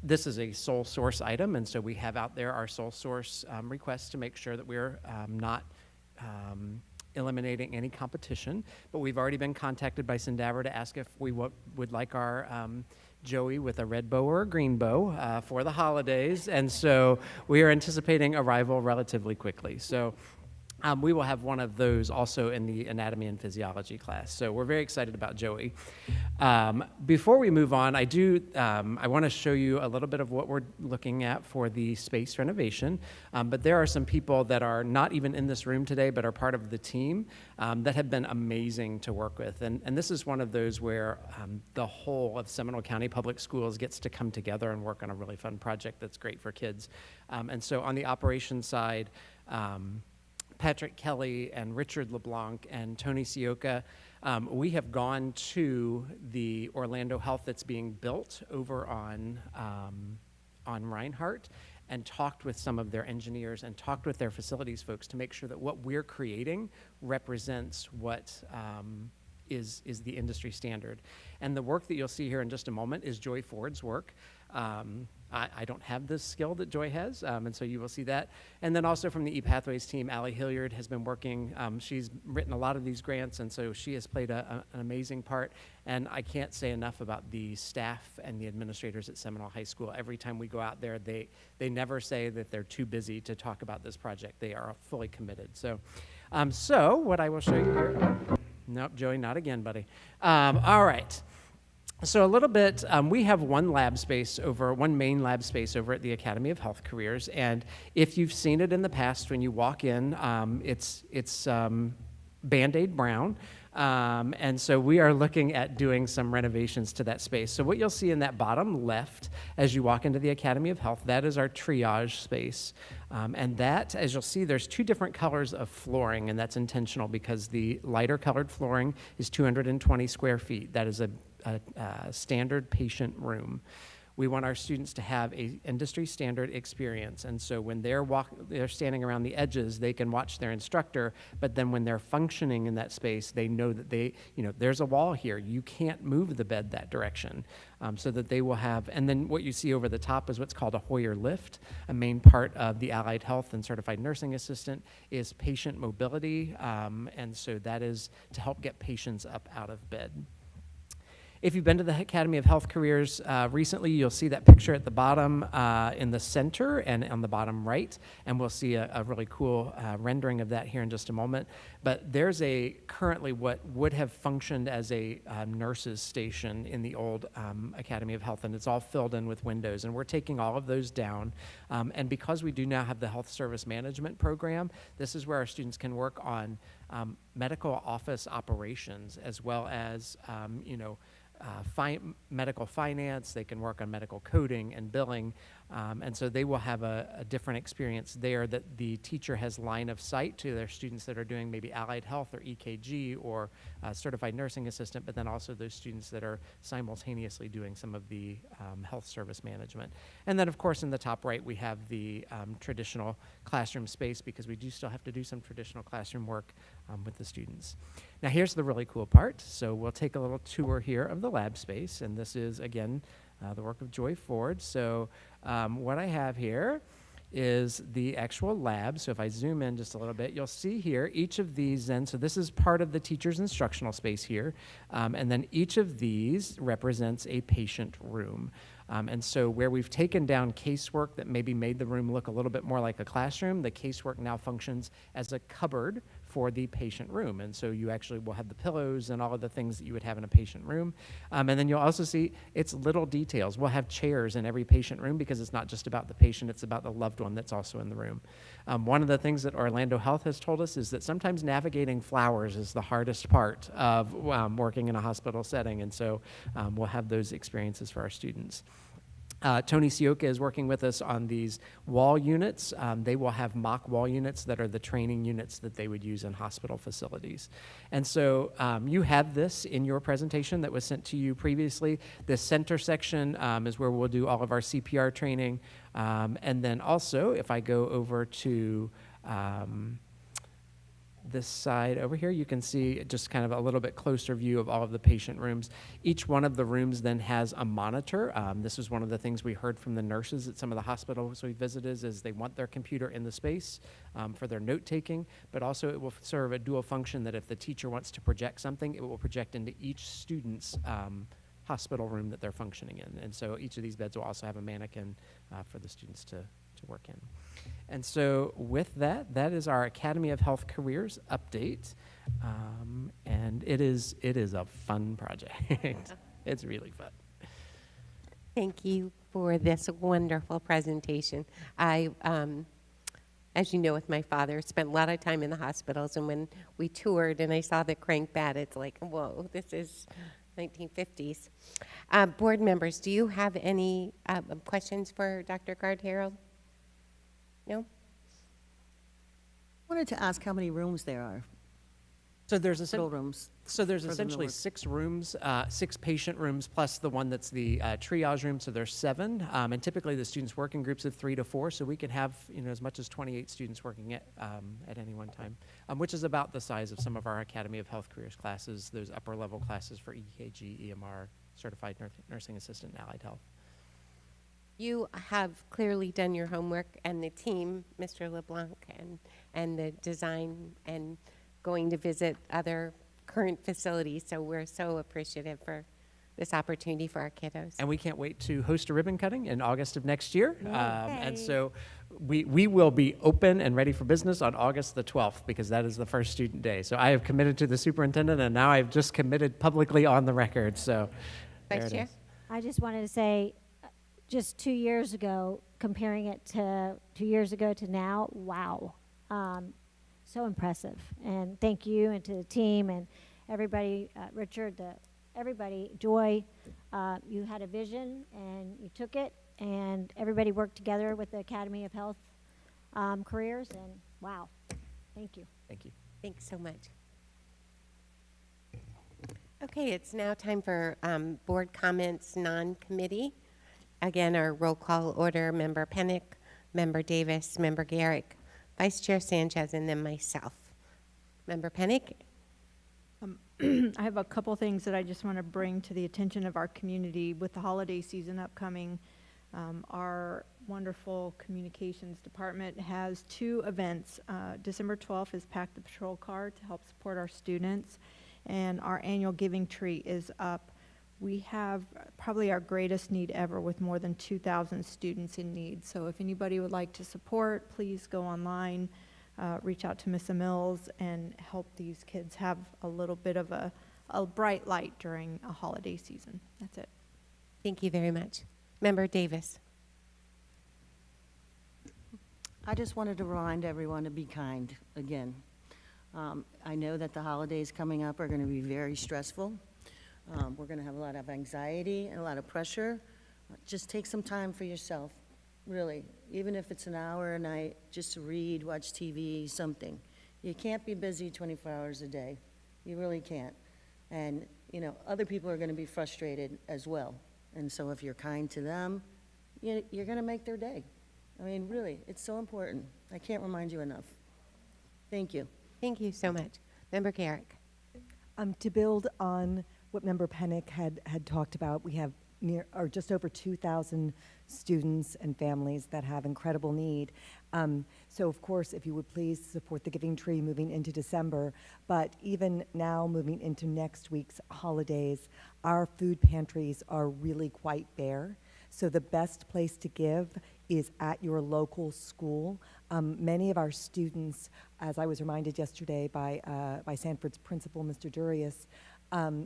P: this is a sole source item, and so we have out there our sole source requests to make sure that we're not eliminating any competition, but we've already been contacted by Sendever to ask if we would like our Joey with a red bow or a green bow for the holidays, and so we are anticipating arrival relatively quickly. So we will have one of those also in the anatomy and physiology class. So we're very excited about Joey. Before we move on, I want to show you a little bit of what we're looking at for the space renovation. But there are some people that are not even in this room today, but are part of the team that have been amazing to work with. And this is one of those where the whole of Seminole County Public Schools gets to come together and work on a really fun project that's great for kids. And so on the operations side, Patrick Kelly and Richard LeBlanc and Tony Sioka, we have gone to the Orlando Health that's being built over on Reinhardt and talked with some of their engineers and talked with their facilities folks to make sure that what we're creating represents what is the industry standard. And the work that you'll see here in just a moment is Joy Ford's work. I don't have this skill that Joy has, and so you will see that. And then also from the ePathways team, Allie Hilliard has been working. She's written a lot of these grants, and so she has played an amazing part. And I can't say enough about the staff and the administrators at Seminole High School. Every time we go out there, they never say that they're too busy to talk about this project. They are fully committed. So, so what I will show you here. Nope, Joey, not again, buddy. All right. So a little bit, we have one main lab space over at the Academy of Health Careers, and if you've seen it in the past when you walk in, it's Band-Aid brown, and so we are looking at doing some renovations to that space. So what you'll see in that bottom left as you walk into the Academy of Health, that is our triage space. And that, as you'll see, there's two different colors of flooring, and that's intentional because the lighter colored flooring is 220 square feet. That is a standard patient room. We want our students to have a industry standard experience, and so when they're standing around the edges, they can watch their instructor, but then when they're functioning in that space, they know that there's a wall here. You can't move the bed that direction, so that they will have, and then what you see over the top is what's called a Hoyer lift. A main part of the Allied Health and Certified Nursing Assistant is patient mobility, and so that is to help get patients up out of bed. If you've been to the Academy of Health Careers recently, you'll see that picture at the bottom in the center and on the bottom right, and we'll see a really cool rendering of that here in just a moment. But there's currently what would have functioned as a nurse's station in the old Academy of Health, and it's all filled in with windows, and we're taking all of those down. And because we do now have the Health Service Management Program, this is where our students can work on medical office operations as well as, medical finance. They can work on medical coding and billing, and so they will have a different experience there that the teacher has line of sight to their students that are doing maybe allied health or EKG or certified nursing assistant, but then also those students that are simultaneously doing some of the health service management. And then of course in the top right we have the traditional classroom space, because we do still have to do some traditional classroom work with the students. Now here's the really cool part. So we'll take a little tour here of the lab space, and this is again the work of Joy Ford. So what I have here is the actual lab. So if I zoom in just a little bit, you'll see here each of these then, so this is part of the teacher's instructional space here, and then each of these represents a patient room. And so where we've taken down casework that maybe made the room look a little bit more like a classroom, the casework now functions as a cupboard for the patient room. And so you actually will have the pillows and all of the things that you would have in a patient room. And then you'll also see it's little details. We'll have chairs in every patient room because it's not just about the patient, it's about the loved one that's also in the room. One of the things that Orlando Health has told us is that sometimes navigating flowers is the hardest part of working in a hospital setting. And so we'll have those experiences for our students. Tony Sioka is working with us on these wall units. They will have mock wall units that are the training units that they would use in hospital facilities. And so you have this in your presentation that was sent to you previously. This center section is where we'll do all of our CPR training. And then also, if I go over to this side over here, you can see just kind of a little bit closer view of all of the patient rooms. Each one of the rooms then has a monitor. This is one of the things we heard from the nurses at some of the hospitals we visited, is they want their computer in the space for their note taking, but also it will serve a dual function that if the teacher wants to project something, it will project into each student's hospital room that they're functioning in. And so each of these beds will also have a mannequin for the students to work in. And so with that, that is our Academy of Health Careers update. And it is a fun project. It's really fun.
D: Thank you for this wonderful presentation. I, as you know, with my father, spent a lot of time in the hospitals, and when we toured and I saw the crank bed, it's like, whoa, this is 1950s. Board members, do you have any questions for Dr. Gard-Harold? No?
T: I wanted to ask how many rooms there are.
P: So there's
T: rooms.
P: So there's
T: for them to
P: essentially
T: work.
P: 6 rooms, 6 patient rooms plus the one that's the triage room. So there's 7, and typically the students work in groups of 3 to 4. So we can have as much as 28 students working at any one time, which is about the size of some of our Academy of Health Careers classes. Those upper level classes for EKG, EMR, Certified Nursing Assistant, and Allied Health.
D: You have clearly done your homework, and the team, Mr. LeBlanc, and the design, and going to visit other current facilities. So we're so appreciative for this opportunity for our kiddos.
P: And we can't wait to host a ribbon cutting in August of next year. And
D: Yay.
P: so we will be open and ready for business on August the 12th because that is the first student day. So I have committed to the superintendent, and now I've just committed publicly on the record. So there
D: Vice
P: it
D: Chair?
P: is.
J: I just wanted to say, just 2 years ago, comparing it to 2 years ago to now, wow. So impressive. And thank you and to the team and everybody, Richard, everybody, Joy. You had a vision and you took it, and everybody worked together with the Academy of Health Careers, and wow. Thank you.
P: Thank you.
D: Thanks so much. Okay, it's now time for board comments, non-committee. Again, our roll call order: Member Pennick, Member Davis, Member Garrick, Vice Chair Sanchez, and then myself. Member Pennick?
H: I have a couple things that I just want to bring to the attention of our community with the holiday season upcoming. Our wonderful communications department has 2 events. December 12th is Pack the Patrol Car to help support our students, and our annual giving tree is up. We have probably our greatest need ever with more than 2,000 students in need. So if anybody would like to support, please go online, reach out to Ms. Mills, and help these kids have a little bit of a bright light during a holiday season. That's it.
D: Thank you very much. Member Davis?
T: I just wanted to remind everyone to be kind again. I know that the holidays coming up are going to be very stressful. We're going to have a lot of anxiety and a lot of pressure. Just take some time for yourself, really. Even if it's an hour a night, just to read, watch TV, something. You can't be busy 24 hours a day. You really can't. And, other people are going to be frustrated as well. And so if you're kind to them, you're going to make their day. I mean, really, it's so important. I can't remind you enough. Thank you.
D: Thank you so much. Member Garrick?
U: To build on what Member Pennick had talked about, we have just over 2,000 students and families that have incredible need. So of course, if you would please support the Giving Tree moving into December, but even now moving into next week's holidays, our food pantries are really quite bare. So the best place to give is at your local school. Many of our students, as I was reminded yesterday by Sanford's principal, Mr. Durius,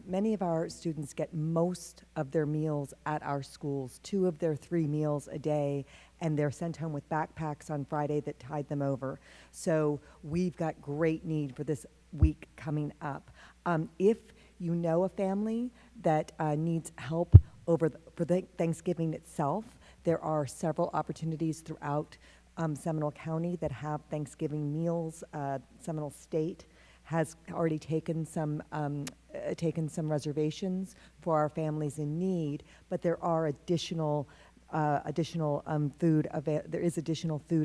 U: many of our students get most of their meals at our schools, 2 of their 3 meals a day, and they're sent home with backpacks on Friday that tide them over. So we've got great need for this week coming up. If you know a family that needs help for the Thanksgiving itself, there are several opportunities throughout Seminole County that have Thanksgiving meals. Seminole State has already taken some reservations for our families in need, but there are additional food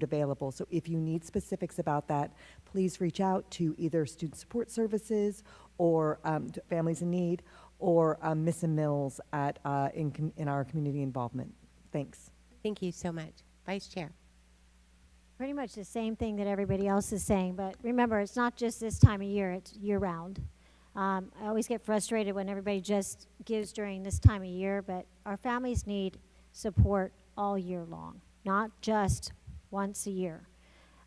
U: available. So if you need specifics about that, please reach out to either Student Support Services or to Families in Need or Miss Mills in our community involvement. Thanks.
D: Thank you so much. Vice Chair?
J: Pretty much the same thing that everybody else is saying, but remember, it's not just this time of year, it's year-round. I always get frustrated when everybody just gives during this time of year, but our families need support all year long, not just once a year.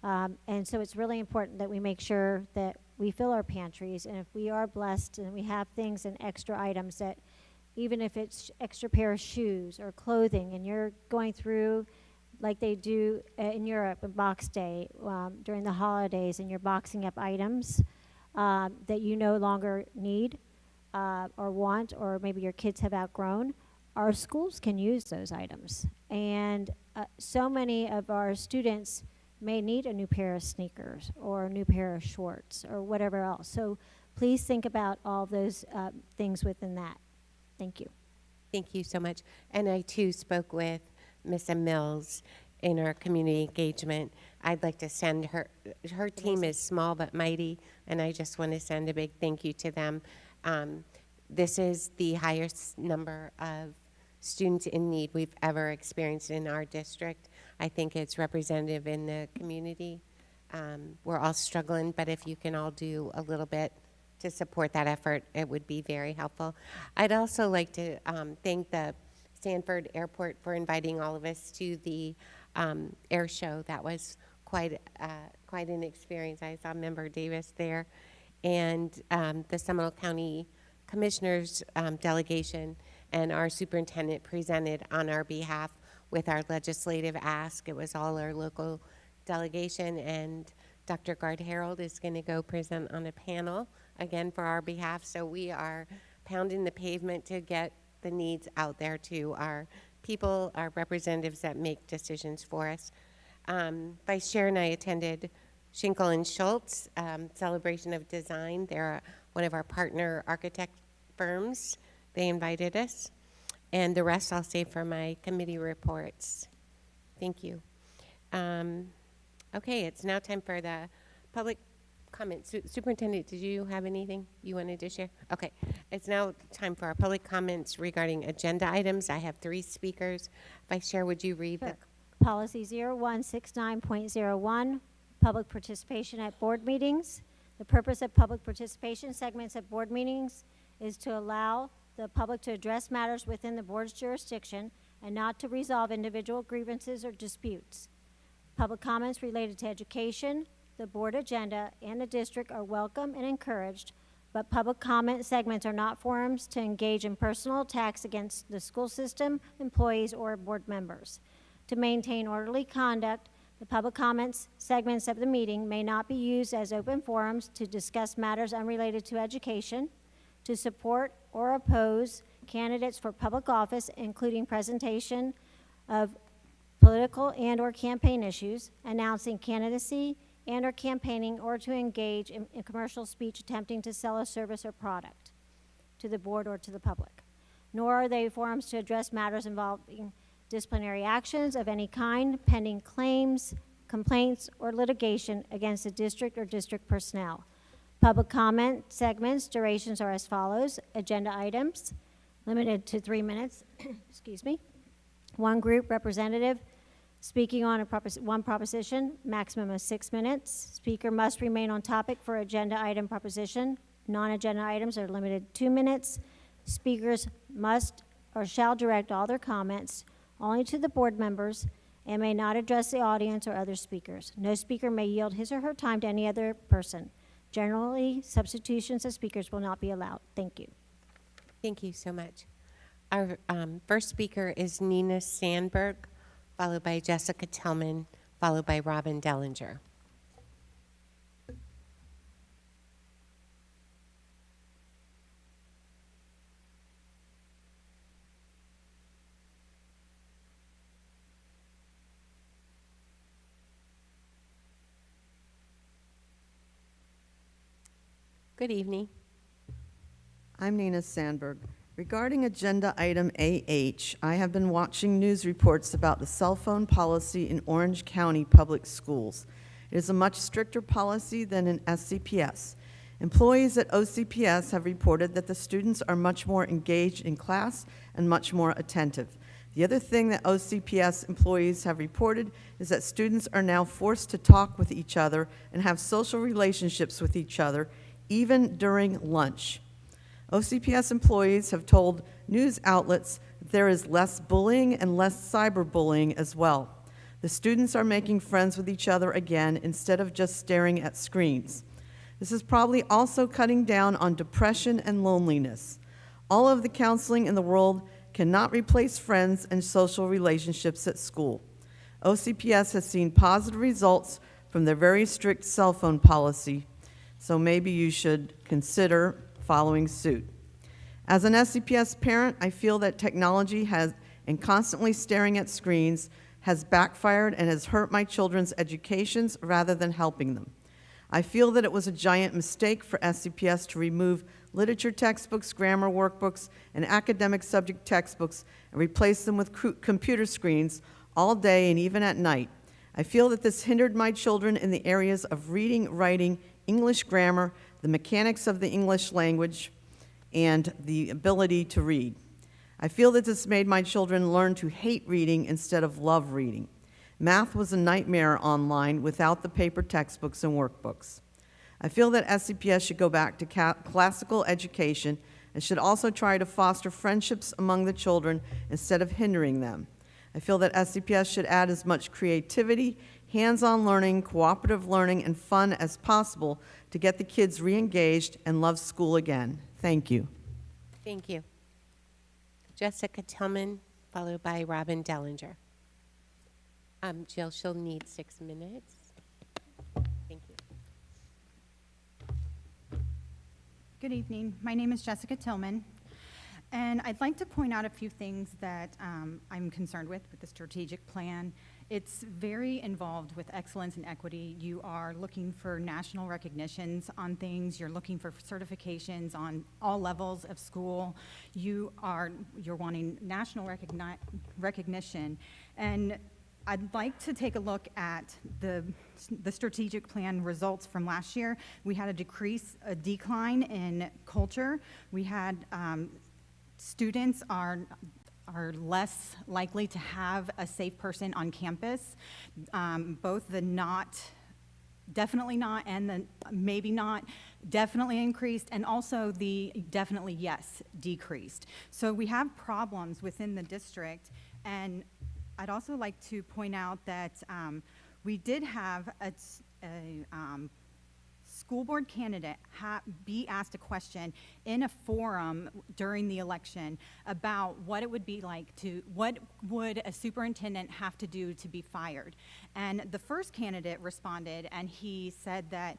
J: And so it's really important that we make sure that we fill our pantries, and if we are blessed and we have things and extra items that, even if it's extra pair of shoes or clothing, and you're going through like they do in Europe in Box Day during the holidays, and you're boxing up items that you no longer need or want, or maybe your kids have outgrown, our schools can use those items. And so many of our students may need a new pair of sneakers or a new pair of shorts or whatever else. So
A: please think about all those things within that. Thank you.
D: Thank you so much. And I too spoke with Ms. Mills in our community engagement. I'd like to send her team is small but mighty, and I just want to send a big thank you to them. This is the highest number of students in need we've ever experienced in our district. I think it's representative in the community. We're all struggling, but if you can all do a little bit to support that effort, it would be very helpful. I'd also like to thank the Sanford Airport for inviting all of us to the air show. That was quite an experience. I saw Member Davis there, and the Seminole County Commissioners delegation and our superintendent presented on our behalf with our legislative ask. It was all our local delegation, and Dr. Gard Harold is going to go present on a panel again for our behalf. So we are pounding the pavement to get the needs out there to our people, our representatives that make decisions for us. Vice Chair and I attended Schinkel and Schultz Celebration of Design. They're one of our partner architect firms. They invited us. And the rest I'll save for my committee reports. Thank you. Okay, it's now time for the public comments. Superintendent, did you have anything you wanted to share? Okay, it's now time for our public comments regarding agenda items. I have 3 speakers. Vice Chair, would you read the
A: Policy 0169.01, public participation at board meetings. The purpose of public participation segments at board meetings is to allow the public to address matters within the board's jurisdiction and not to resolve individual grievances or disputes. Public comments related to education, the board agenda, and the district are welcome and encouraged, but public comment segments are not forums to engage in personal attacks against the school system, employees, or board members. To maintain orderly conduct, the public comments segments of the meeting may not be used as open forums to discuss matters unrelated to education, to support or oppose candidates for public office, including presentation of political and or campaign issues, announcing candidacy and or campaigning, or to engage in commercial speech attempting to sell a service or product to the board or to the public. Nor are they forums to address matters involving disciplinary actions of any kind, pending claims, complaints, or litigation against the district or district personnel. Public comment segments durations are as follows. Agenda items limited to 3 minutes. Excuse me. 1 group representative speaking on one proposition, maximum of 6 minutes. Speaker must remain on topic for agenda item proposition. Non-agenda items are limited to 2 minutes. Speakers must or shall direct all their comments only to the board members and may not address the audience or other speakers. No speaker may yield his or her time to any other person. Generally, substitutions of speakers will not be allowed. Thank you.
D: Thank you so much. Our first speaker is Nina Sandberg, followed by Jessica Tillman, followed by Robin Dellinger. Good evening.
V: I'm Nina Sandberg. Regarding agenda item AH, I have been watching news reports about the cell phone policy in Orange County Public Schools. It is a much stricter policy than in SCPS. Employees at OCPS have reported that the students are much more engaged in class and much more attentive. The other thing that OCPS employees have reported is that students are now forced to talk with each other and have social relationships with each other, even during lunch. OCPS employees have told news outlets that there is less bullying and less cyberbullying as well. The students are making friends with each other again instead of just staring at screens. This is probably also cutting down on depression and loneliness. All of the counseling in the world cannot replace friends and social relationships at school. OCPS has seen positive results from their very strict cell phone policy, so maybe you should consider following suit. As an SCPS parent, I feel that technology and constantly staring at screens has backfired and has hurt my children's educations rather than helping them. I feel that it was a giant mistake for SCPS to remove literature textbooks, grammar workbooks, and academic subject textbooks and replace them with computer screens all day and even at night. I feel that this hindered my children in the areas of reading, writing, English grammar, the mechanics of the English language, and the ability to read. I feel that this made my children learn to hate reading instead of love reading. Math was a nightmare online without the paper textbooks and workbooks. I feel that SCPS should go back to classical education and should also try to foster friendships among the children instead of hindering them. I feel that SCPS should add as much creativity, hands-on learning, cooperative learning, and fun as possible to get the kids re-engaged and love school again. Thank you.
D: Thank you. Jessica Tillman, followed by Robin Dellinger. Jill, she'll need 6 minutes. Thank you.
B: Good evening. My name is Jessica Tillman, and I'd like to point out a few things that I'm concerned with the strategic plan. It's very involved with excellence and equity. You are looking for national recognitions on things. You're looking for certifications on all levels of school. You're wanting national recognition, and I'd like to take a look at the strategic plan results from last year. We had a decline in culture. We had students are less likely to have a safe person on campus. Both the not, definitely not, and the maybe not definitely increased, and also the definitely yes decreased. So we have problems within the district, and I'd also like to point out that we did have a school board candidate be asked a question in a forum during the election about what it would be like what would a superintendent have to do to be fired. And the first candidate responded, and he said that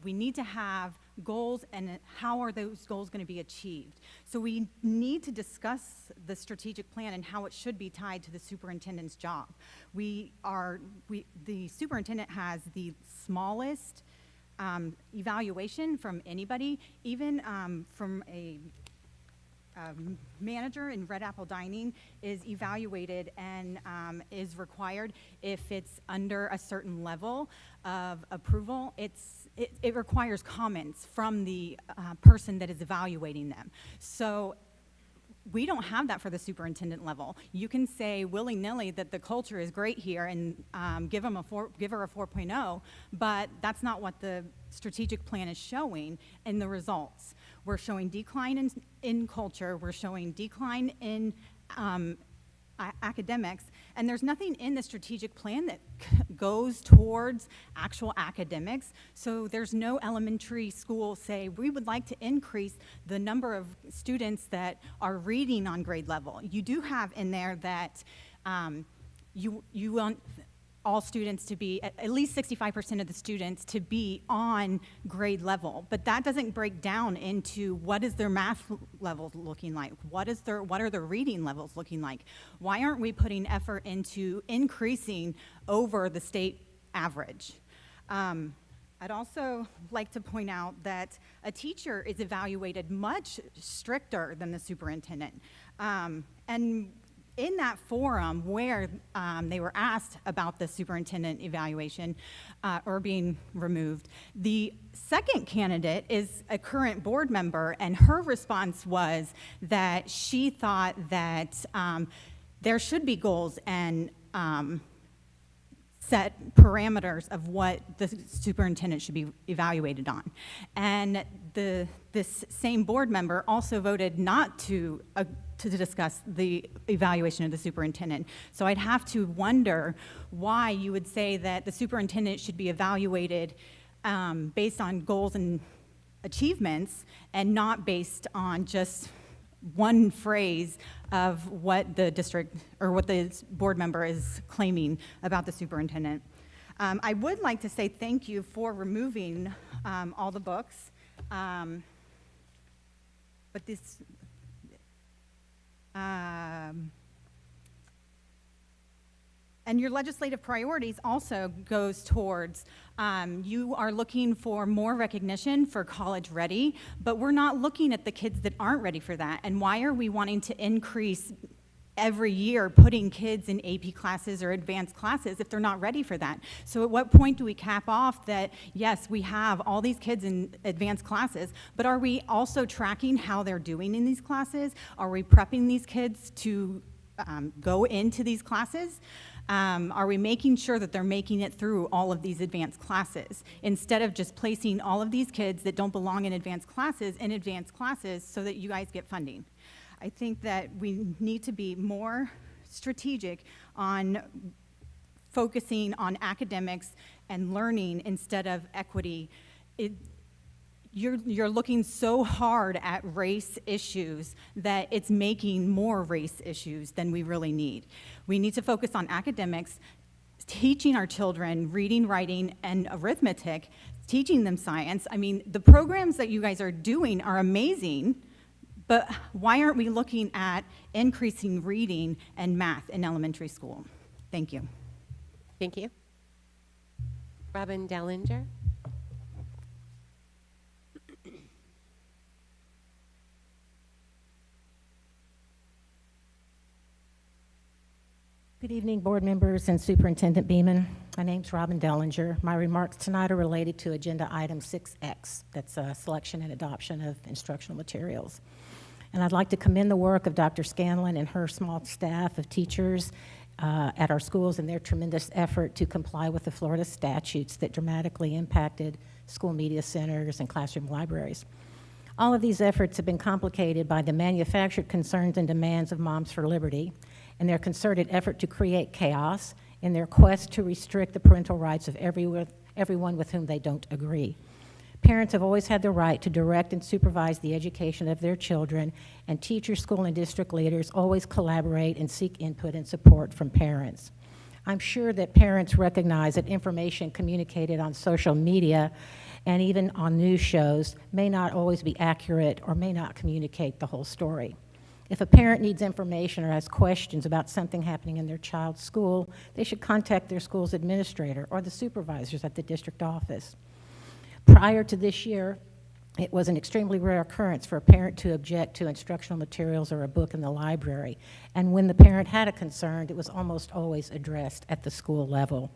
B: we need to have goals, and how are those goals going to be achieved? So we need to discuss the strategic plan and how it should be tied to the superintendent's job. The superintendent has the smallest evaluation from anybody, even from a manager in Red Apple Dining is evaluated and is required if it's under a certain level of approval. It requires comments from the person that is evaluating them. So we don't have that for the superintendent level. You can say willy-nilly that the culture is great here and give her a 4.0, but that's not what the strategic plan is showing in the results. We're showing decline in culture, we're showing decline in academics, and there's nothing in the strategic plan that goes towards actual academics. So there's no elementary school say, we would like to increase the number of students that are reading on grade level. You do have in there that you want all students to be, at least 65% of the students to be on grade level, but that doesn't break down into what is their math levels looking like, what are their reading levels looking like. Why aren't we putting effort into increasing over the state average? I'd also like to point out that a teacher is evaluated much stricter than the superintendent. And in that forum where they were asked about the superintendent evaluation or being removed, the second candidate is a current board member, and her response was that she thought that there should be goals and set parameters of what the superintendent should be evaluated on. And this same board member also voted not to discuss the evaluation of the superintendent. So I'd have to wonder why you would say that the superintendent should be evaluated based on goals and achievements and not based on just one phrase of what the district or what the board member is claiming about the superintendent. I would like to say thank you for removing all the books, but this And your legislative priorities also goes towards, you are looking for more recognition for college ready, but we're not looking at the kids that aren't ready for that. And why are we wanting to increase every year putting kids in AP classes or advanced classes if they're not ready for that? So at what point do we cap off that, yes, we have all these kids in advanced classes, but are we also tracking how they're doing in these classes? Are we prepping these kids to go into these classes? Are we making sure that they're making it through all of these advanced classes instead of just placing all of these kids that don't belong in advanced classes so that you guys get funding? I think that we need to be more strategic on focusing on academics and learning instead of equity. You're looking so hard at race issues that it's making more race issues than we really need. We need to focus on academics, teaching our children reading, writing, and arithmetic, teaching them science. I mean, the programs that you guys are doing are amazing, but why aren't we looking at increasing reading and math in elementary school? Thank you.
D: Thank you. Robin Dellinger.
C: Good evening, board members and Superintendent Beeman. My name's Robin Dellinger. My remarks tonight are related to agenda item 6X, that's selection and adoption of instructional materials. And I'd like to commend the work of Dr. Scanlon and her small staff of teachers at our schools and their tremendous effort to comply with the Florida statutes that dramatically impacted school media centers and classroom libraries. All of these efforts have been complicated by the manufactured concerns and demands of Moms for Liberty and their concerted effort to create chaos in their quest to restrict the parental rights of everyone with whom they don't agree. Parents have always had the right to direct and supervise the education of their children, and teachers, school, and district leaders always collaborate and seek input and support from parents. I'm sure that parents recognize that information communicated on social media and even on news shows may not always be accurate or may not communicate the whole story. If a parent needs information or has questions about something happening in their child's school, they should contact their school's administrator or the supervisors at the district office. Prior to this year, it was an extremely rare occurrence for a parent to object to instructional materials or a book in the library. And when the parent had a concern, it was almost always addressed at the school level,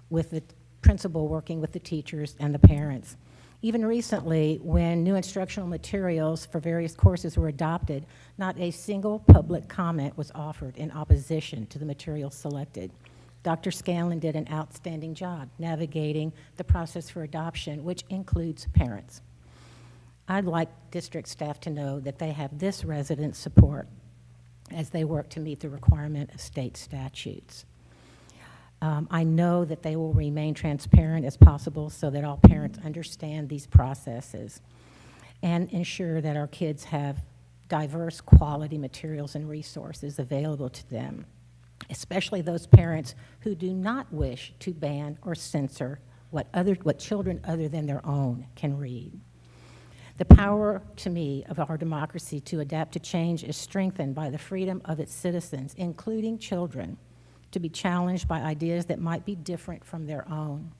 C: with the principal working with the teachers and the parents. Even recently, when new instructional materials for various courses were adopted, not a single public comment was offered in opposition to the materials selected. Dr. Scanlon did an outstanding job navigating the process for adoption, which includes parents. I'd like district staff to know that they have this resident support as they work to meet the requirement of state statutes. I know that they will remain transparent as possible so that all parents understand these processes and ensure that our kids have diverse quality materials and resources available to them, especially those parents who do not wish to ban or censor what children other than their own can read. The power, to me, of our democracy to adapt to change is strengthened by the freedom of its citizens, including children, to be challenged by ideas that might be different from their own.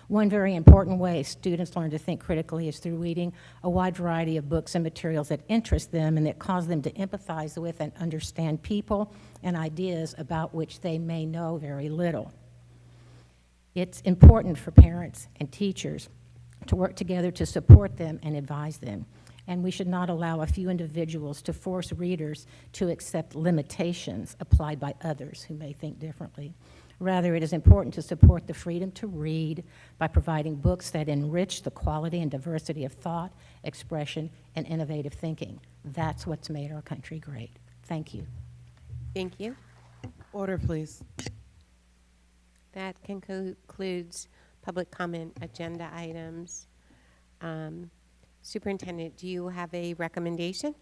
C: One very important way students learn to think critically is through reading a wide variety of books and materials that interest them and that cause them to empathize with and understand people and ideas about which they may know very little. It's important for parents and teachers to work together to support them and advise them. And we should not allow a few individuals to force readers to accept limitations applied by others who may think differently. Rather, it is important to support the freedom to read by providing books that enrich the quality and diversity of thought, expression, and innovative thinking. That's what's made our country great. Thank you.
D: Thank you.
E: Order, please.
D: That concludes public comment agenda items. Superintendent, do you have a recommendation?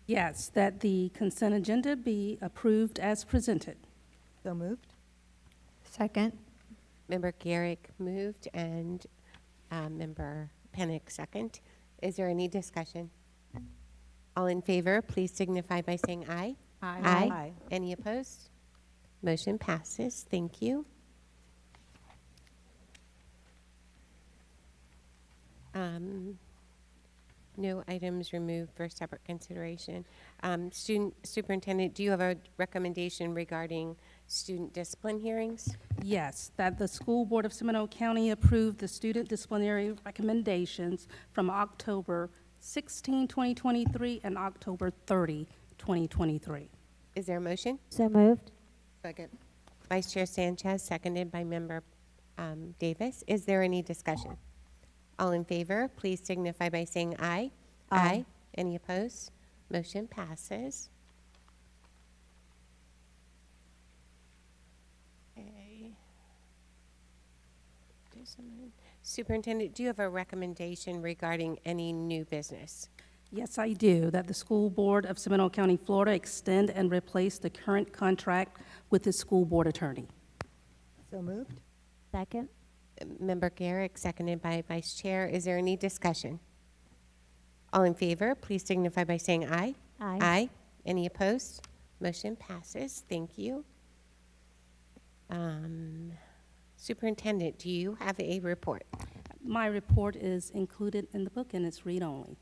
G: Yes, that the consent agenda be approved as presented.
E: So moved.
H: Second.
D: Member Garrick moved and Member Pennick second. Is there any discussion? All in favor, please signify by saying aye.
E: Aye.
D: Aye. Any opposed? Motion passes. Thank you. No items removed for separate consideration. Student Superintendent, do you have a recommendation regarding student discipline hearings?
G: Yes, that the School Board of Seminole County approve the student disciplinary recommendations from October 16, 2023 and October 30, 2023.
D: Is there a motion?
A: So moved.
T: Second.
D: Vice Chair Sanchez, seconded by Member Davis. Is there any discussion? All in favor, please signify by saying aye.
A: Aye.
D: Any opposed? Motion passes. Okay. Superintendent, do you have a recommendation regarding any new business?
G: Yes, I do, that the School Board of Seminole County, Florida extend and replace the current contract with the school board attorney.
U: So moved.
A: Second.
D: Member Garrick, seconded by Vice Chair. Is there any discussion? All in favor, please signify by saying aye.
A: Aye.
D: Aye. Any opposed? Motion passes. Thank you. Superintendent, do you have a report?
G: My report is included in the book and it's read-only.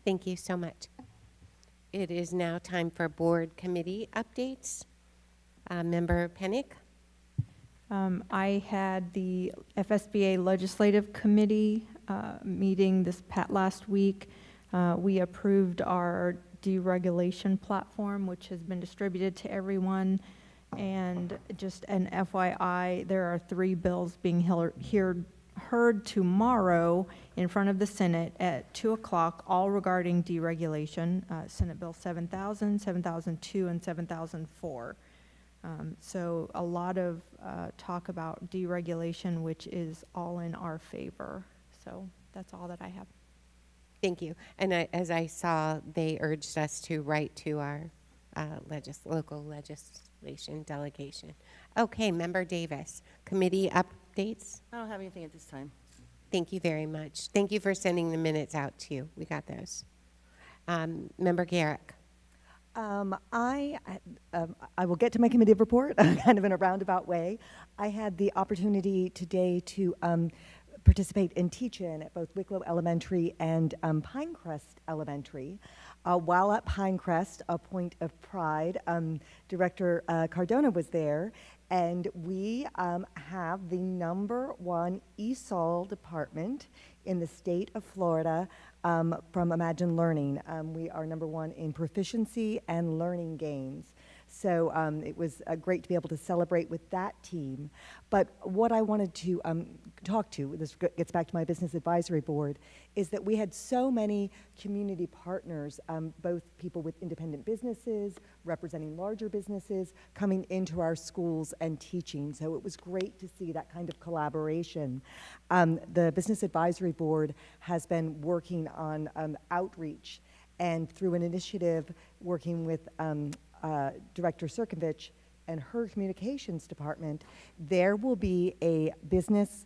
D: Thank you so much. It is now time for board committee updates. Member Pennick?
H: I had the FSBA Legislative Committee meeting last week. We approved our deregulation platform, which has been distributed to everyone. And just an FYI, there are 3 bills being heard tomorrow in front of the Senate at 2 o'clock, all regarding deregulation, Senate Bill 7000, 7002, and 7004. So a lot of talk about deregulation, which is all in our favor. So that's all that I have.
D: Thank you. And as I saw, they urged us to write to our local legislation delegation. Okay, Member Davis, committee updates?
T: I don't have anything at this time.
D: Thank you very much. Thank you for sending the minutes out too. We got those. Member Garrick.
U: I will get to my committee report kind of in a roundabout way. I had the opportunity today to participate in teach-in at both Wicklow Elementary and Pinecrest Elementary. While at Pinecrest, a point of pride, Director Cardona was there, and we have the #1 ESOL department in the state of Florida from Imagine Learning. We are #1 in proficiency and learning gains. So it was great to be able to celebrate with that team. But what I wanted to talk to, this gets back to my business advisory board, is that we had so many community partners, both people with independent businesses, representing larger businesses, coming into our schools and teaching. So it was great to see that kind of collaboration. The business advisory board has been working on outreach, and through an initiative working with Director Sirkovich and her communications department, there will be a business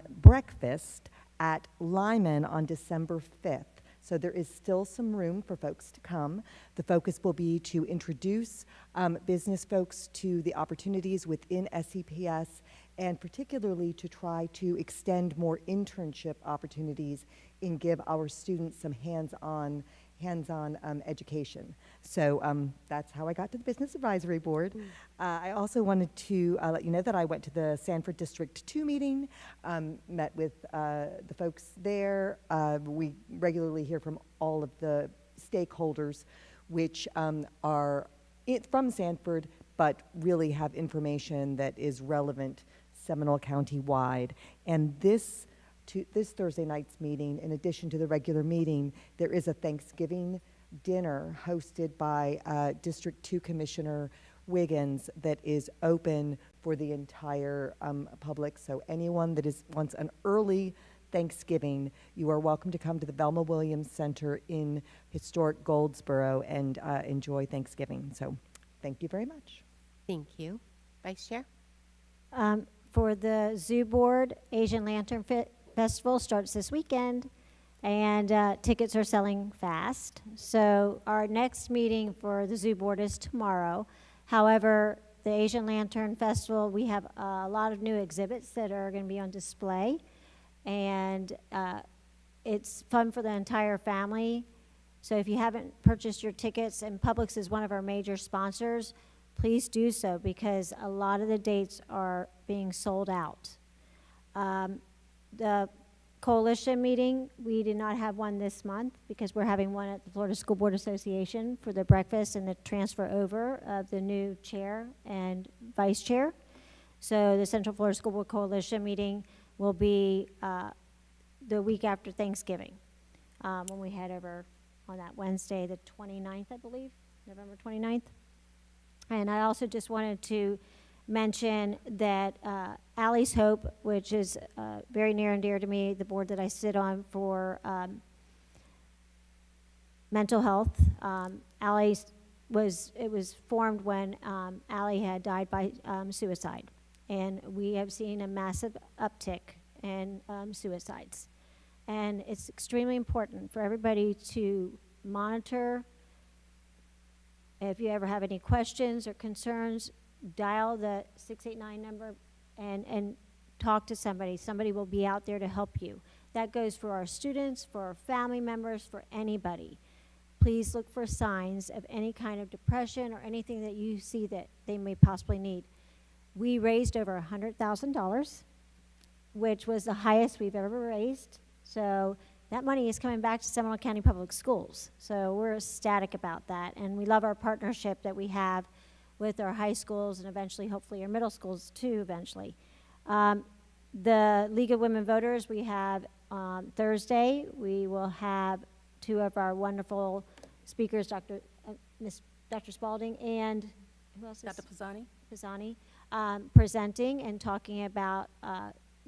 U: breakfast at Lyman on December 5th. So there is still some room for folks to come. The focus will be to introduce business folks to the opportunities within SCPS, and particularly to try to extend more internship opportunities and give our students some hands-on education. So that's how I got to the Business Advisory Board. I also wanted to let you know that I went to the Sanford District 2 meeting, met with the folks there. We regularly hear from all of the stakeholders, which are from Sanford, but really have information that is relevant Seminole County-wide. And this Thursday night's meeting, in addition to the regular meeting, there is a Thanksgiving dinner hosted by District 2 Commissioner Wiggins that is open for the entire public. So anyone that wants an early Thanksgiving, you are welcome to come to the Velma Williams Center in historic Goldsboro and enjoy Thanksgiving. So thank you very much.
D: Thank you. Vice Chair?
A: For the Zoo Board, Asian Lantern Festival starts this weekend, and tickets are selling fast. So our next meeting for the Zoo Board is tomorrow. However, the Asian Lantern Festival, we have a lot of new exhibits that are going to be on display. And it's fun for the entire family. So if you haven't purchased your tickets, and Publix is one of our major sponsors, please do so because a lot of the dates are being sold out. The coalition meeting, we did not have one this month because we're having one at the Florida School Board Association for the breakfast and the transfer over of the new chair and vice chair. So the Central Florida School Board Coalition meeting will be the week after Thanksgiving when we head over on that Wednesday, the 29th, I believe, November 29th. And I also just wanted to mention that Allie's Hope, which is very near and dear to me, the board that I sit on for mental health. Allie's it was formed when Allie had died by suicide. And we have seen a massive uptick in suicides. And it's extremely important for everybody to monitor. If you ever have any questions or concerns, dial the 689 number and talk to somebody. Somebody will be out there to help you. That goes for our students, for our family members, for anybody. Please look for signs of any kind of depression or anything that you see that they may possibly need. We raised over $100,000, which was the highest we've ever raised. So that money is coming back to Seminole County Public Schools. So we're ecstatic about that. And we love our partnership that we have with our high schools and eventually, hopefully, our middle schools too, eventually. The League of Women Voters, we have Thursday. We will have two of our wonderful speakers, Dr. Spalding and who else is?
G: Dr.
A: Pisani, presenting and talking about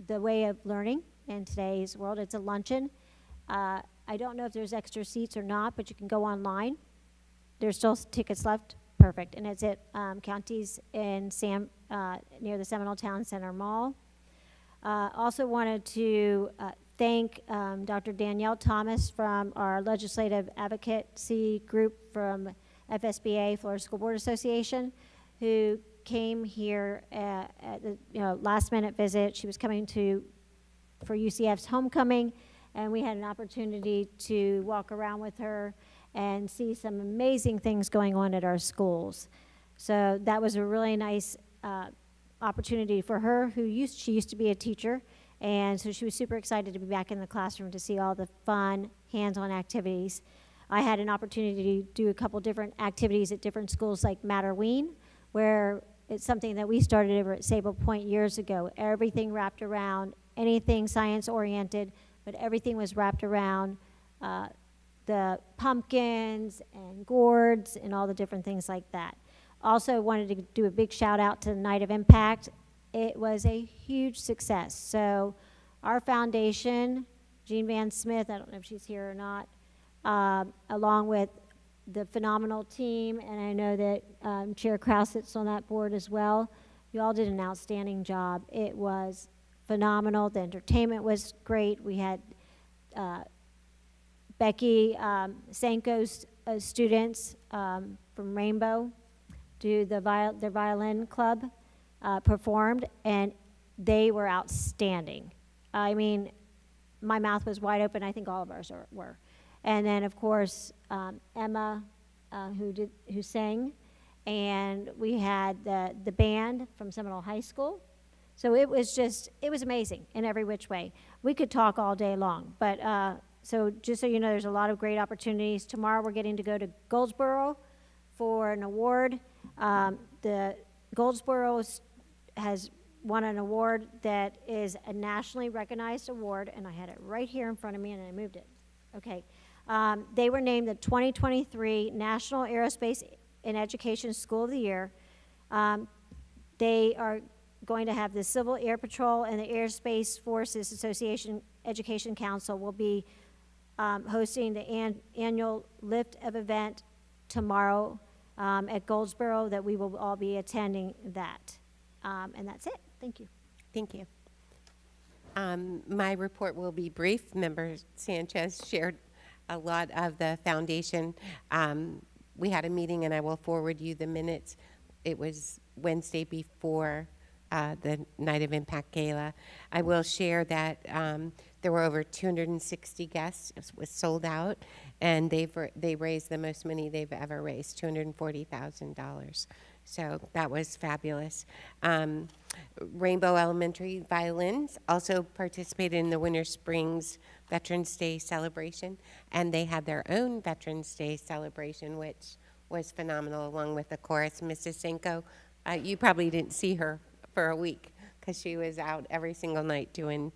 A: the way of learning in today's world. It's a luncheon. I don't know if there's extra seats or not, but you can go online. There's still tickets left. Perfect. And it's at Counties in near the Seminole Town Center Mall. Also wanted to thank Dr. Danielle Thomas from our legislative advocacy group from FSBA, Florida School Board Association, who came here at the last minute visit. She was coming for UCF's homecoming, and we had an opportunity to walk around with her and see some amazing things going on at our schools. So that was a really nice opportunity for her, she used to be a teacher, and so she was super excited to be back in the classroom to see all the fun, hands-on activities. I had an opportunity to do a couple different activities at different schools like Matterween, where it's something that we started over at Sable Point years ago. Everything wrapped around anything science-oriented, but everything was wrapped around the pumpkins and gourds and all the different things like that. Also wanted to do a big shout out to the Night of Impact. It was a huge success. So our foundation, Jean Van Smith, I don't know if she's here or not, along with the phenomenal team, and I know that Chair Krause sits on that board as well. You all did an outstanding job. It was phenomenal. The entertainment was great. We had Becky Sanko's students from Rainbow do their violin club performed, and they were outstanding. I mean, my mouth was wide open. I think all of ours were. And then, of course, Emma, who sang, and we had the band from Seminole High School. So it was amazing in every which way. We could talk all day long, but so just so you know, there's a lot of great opportunities. Tomorrow we're getting to go to Goldsboro for an award. The Goldsboro has won an award that is a nationally recognized award, and I had it right here in front of me, and I moved it. Okay. They were named the 2023 National Aerospace and Education School of the Year. They are going to have the Civil Air Patrol and the Airspace Forces Association Education Council will be hosting the annual lift of event tomorrow at Goldsboro, that we will all be attending that. And that's it. Thank you.
D: Thank you. My report will be brief. Member Sanchez shared a lot of the foundation. We had a meeting, and I will forward you the minutes. It was Wednesday before the Night of Impact Gala. I will share that there were over 260 guests. It was sold out, and they raised the most money they've ever raised, $240,000. So that was fabulous. Rainbow Elementary Violins also participated in the Winter Springs Veterans Day celebration, and they had their own Veterans Day celebration, which was phenomenal, along with the chorus. Mrs. Senko, you probably didn't see her for a week because she was out every single night doing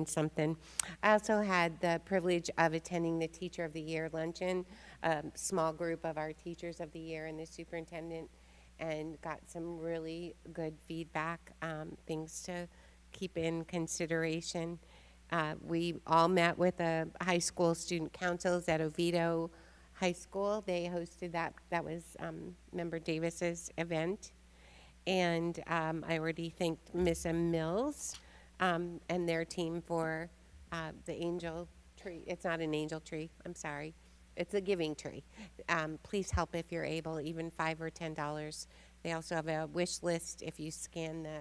D: something. I also had the privilege of attending the Teacher of the Year luncheon, a small group of our Teachers of the Year and the superintendent, and got some really good feedback, things to keep in consideration. We all met with the high school student councils at Oviedo High School. They hosted that. That was Member Davis's event. And I already thanked Miss Mills and their team for the angel tree. It's not an angel tree, I'm sorry. It's a giving tree. Please help if you're able, even $5 or $10. They also have a wish list if you scan the